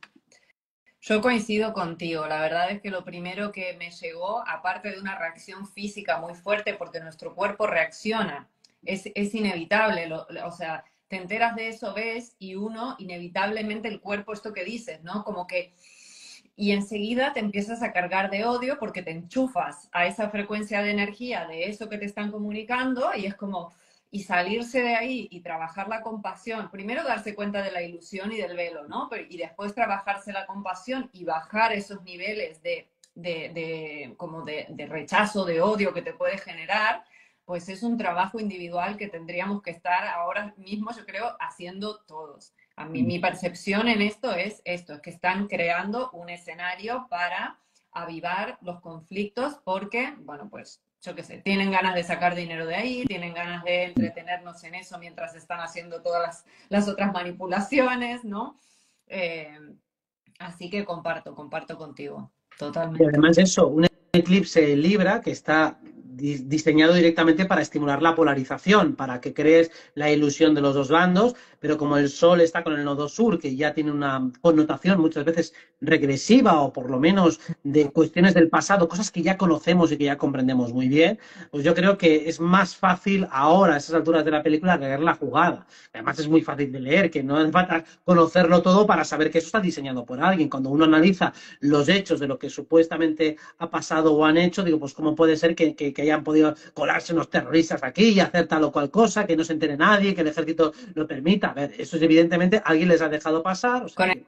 Yo coincido contigo. La verdad es que lo primero que me llegó, aparte de una reacción física muy fuerte, porque nuestro cuerpo reacciona, es inevitable. O sea, te enteras de eso, ves, y uno, inevitablemente el cuerpo, esto que dices, ¿no? Como que, y enseguida te empiezas a cargar de odio porque te enchufas a esa frecuencia de energía de eso que te están comunicando y es como, y salirse de ahí y trabajar la compasión, primero darse cuenta de la ilusión y del velo, ¿no? Y después trabajarse la compasión y bajar esos niveles como de rechazo, de odio que te puede generar, pues es un trabajo individual que tendríamos que estar ahora mismo, yo creo, haciendo todos. A mí, mi percepción en esto, es que están creando un escenario para avivar los conflictos porque, bueno, pues yo qué sé, tienen ganas de sacar dinero de ahí, tienen ganas de entretenernos en eso mientras están haciendo todas las otras manipulaciones, ¿no? Eh, Así que comparto contigo, Y totalmente. además eso, un eclipse en Libra que está diseñado directamente para estimular la polarización, para que crees la ilusión de los dos bandos, pero como el Sol está con el nodo sur, que ya tiene una connotación muchas veces regresiva o por lo menos de cuestiones del pasado, cosas que ya conocemos y que ya comprendemos muy bien, pues yo creo que es más fácil ahora, a esas alturas de la película, leer la jugada. Además es muy fácil de leer, que no hace falta conocerlo todo para saber que eso está diseñado por alguien. Cuando uno analiza los hechos de lo que supuestamente ha pasado o han hecho, digo, pues cómo puede ser que hayan podido colarse unos terroristas aquí y hacer tal o cual cosa, que no se entere nadie, que el ejército lo permita. A ver, eso es evidentemente alguien les ha dejado pasar, o sea Con que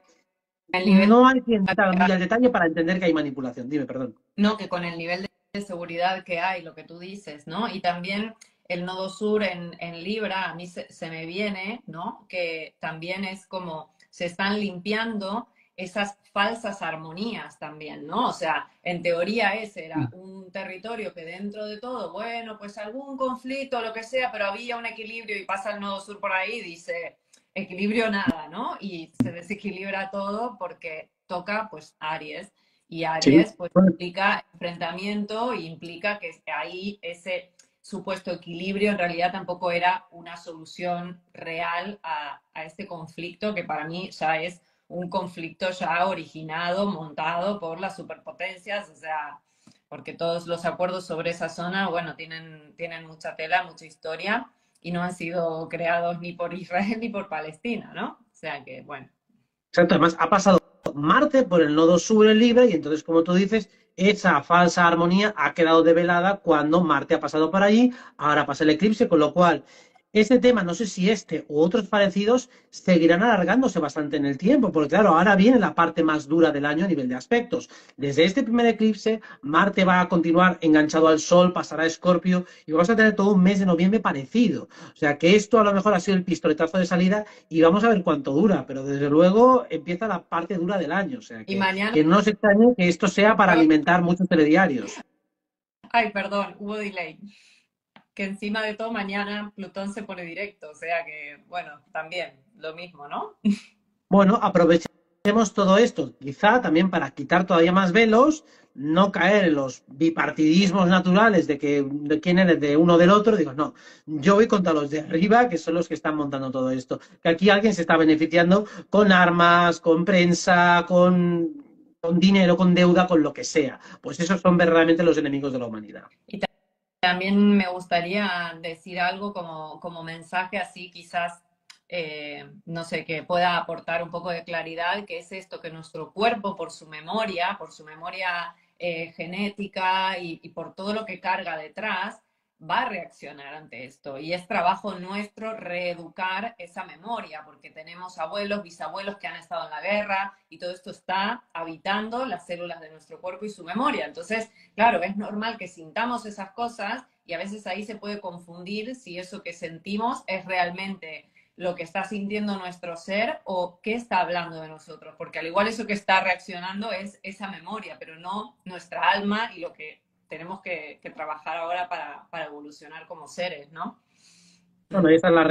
el nivel, no hay que entrar muy al detalle para entender que hay manipulación. Dime, perdón. no, que con el nivel de seguridad que hay, lo que tú dices, ¿no? Y también el nodo sur en Libra, a mí se me viene, ¿no? Que también es como se están limpiando esas falsas armonías también, ¿no? O sea, en teoría ese era un territorio que dentro de todo, bueno, pues algún conflicto, lo que sea, pero había un equilibrio y pasa el nodo sur por ahí y dice, equilibrio nada, ¿no? Y se desequilibra todo porque toca, pues, Aries. Y Sí. Aries, pues Bueno, implica enfrentamiento y implica que ahí ese supuesto equilibrio en realidad tampoco era una solución real a este conflicto que para mí ya es un conflicto ya originado, montado por las superpotencias, o sea, porque todos los acuerdos sobre esa zona, bueno, tienen mucha tela, mucha historia y no han sido creados ni por Israel ni por Palestina, ¿no? O sea que, bueno. exacto, además ha pasado Marte por el nodo sur en Libra y entonces, como tú dices, esa falsa armonía ha quedado develada cuando Marte ha pasado por allí, ahora pasa el eclipse, con lo cual este tema, no sé si este u otros parecidos, seguirán alargándose bastante en el tiempo, porque claro, ahora viene la parte más dura del año a nivel de aspectos. Desde este primer eclipse, Marte va a continuar enganchado al Sol, pasará a Escorpio y vamos a tener todo un mes de noviembre parecido. O sea que esto a lo mejor ha sido el pistoletazo de salida y vamos a ver cuánto dura, pero desde luego empieza la parte dura del año, o sea Y mañana, que no nos extrañe que esto sea para alimentar muchos telediarios. ay, perdón, hubo delay. Que encima de todo mañana Plutón se pone directo, o sea que, bueno, también lo mismo, ¿no? Bueno, aprovechemos todo esto, quizá también para quitar todavía más velos, no caer en los bipartidismos naturales de que de quién eres de uno o del otro, digo, no, yo voy contra los de arriba, que son los que están montando todo esto, que aquí alguien se está beneficiando con armas, con prensa, con dinero, con deuda, con lo que sea. Pues esos son verdaderamente los enemigos de la humanidad. Y también me gustaría decir algo como mensaje así, quizás, no sé, que pueda aportar un poco de claridad, que es esto, que nuestro cuerpo, por su memoria genética y por todo lo que carga detrás, va a reaccionar ante esto. Y es trabajo nuestro reeducar esa memoria, porque tenemos abuelos, bisabuelos que han estado en la guerra y todo esto está habitando las células de nuestro cuerpo y su memoria. Entonces, claro, es normal que sintamos esas cosas y a veces ahí se puede confundir si eso que sentimos es realmente lo que está sintiendo nuestro ser o qué está hablando de nosotros, porque al igual eso que está reaccionando es esa memoria, pero no nuestra alma y lo que tenemos que trabajar ahora para evolucionar como seres, ¿no? Bueno, esa es la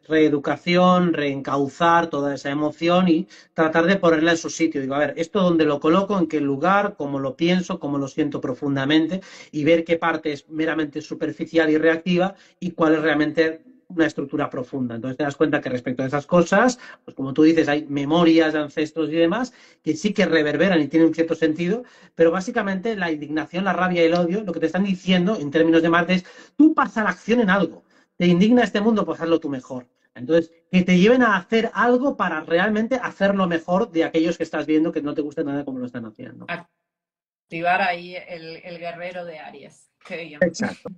reeducación, reencauzar toda esa emoción y tratar de ponerla en su sitio. Digo, a ver, esto dónde lo coloco, en qué lugar, cómo lo pienso, cómo lo siento profundamente y ver qué parte es meramente superficial y reactiva y cuál es realmente una estructura profunda. Entonces te das cuenta que respecto a esas cosas, pues como tú dices, hay memorias de ancestros y demás que sí que reverberan y tienen un cierto sentido, pero básicamente la indignación, la rabia y el odio, lo que te están diciendo en términos de Marte es, tú pasa la acción en algo te indigna este mundo, pues hazlo tú mejor. Entonces, que te lleven a hacer algo para realmente hacerlo mejor de aquellos que estás viendo que no te gusta nada como lo están haciendo. Activar ahí el guerrero de Aries. Qué bien. Exacto.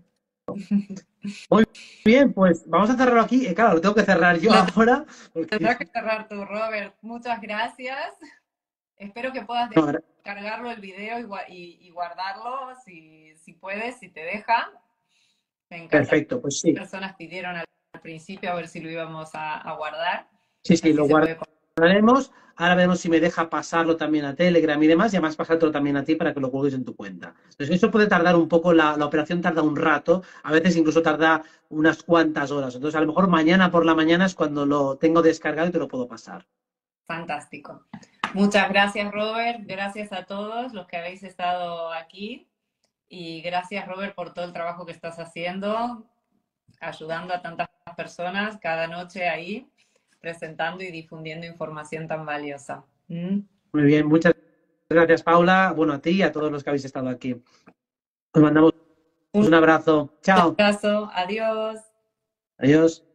Muy bien, pues vamos a cerrarlo aquí. Claro, lo tengo que cerrar yo Lo ahora. Porque... tendrás que cerrar tú, Robert. Muchas gracias. Espero que puedas No, descargarlo el video y guardarlo si puedes, si te deja. Me encanta. perfecto, pues sí. Personas pidieron al principio a ver si lo íbamos a guardar. Sí, sí, Así lo se puede. guardaremos. Ahora veremos si me deja pasarlo también a Telegram y demás, y además pasártelo también a ti para que lo cuelgues en tu cuenta. Entonces, eso puede tardar un poco, la operación tarda un rato, a veces incluso tarda unas cuantas horas. Entonces, a lo mejor mañana por la mañana es cuando lo tengo descargado y te lo puedo pasar. Fantástico. Muchas gracias, Robert. Gracias a todos los que habéis estado aquí. Y gracias, Robert, por todo el trabajo que estás haciendo, ayudando a tantas personas cada noche ahí, presentando y difundiendo información tan valiosa. ¿Mm? Muy bien, muchas gracias, Paula. Bueno, a ti y a todos los que habéis estado aquí. Os mandamos Un un abrazo. Chao. abrazo. Adiós. Adiós.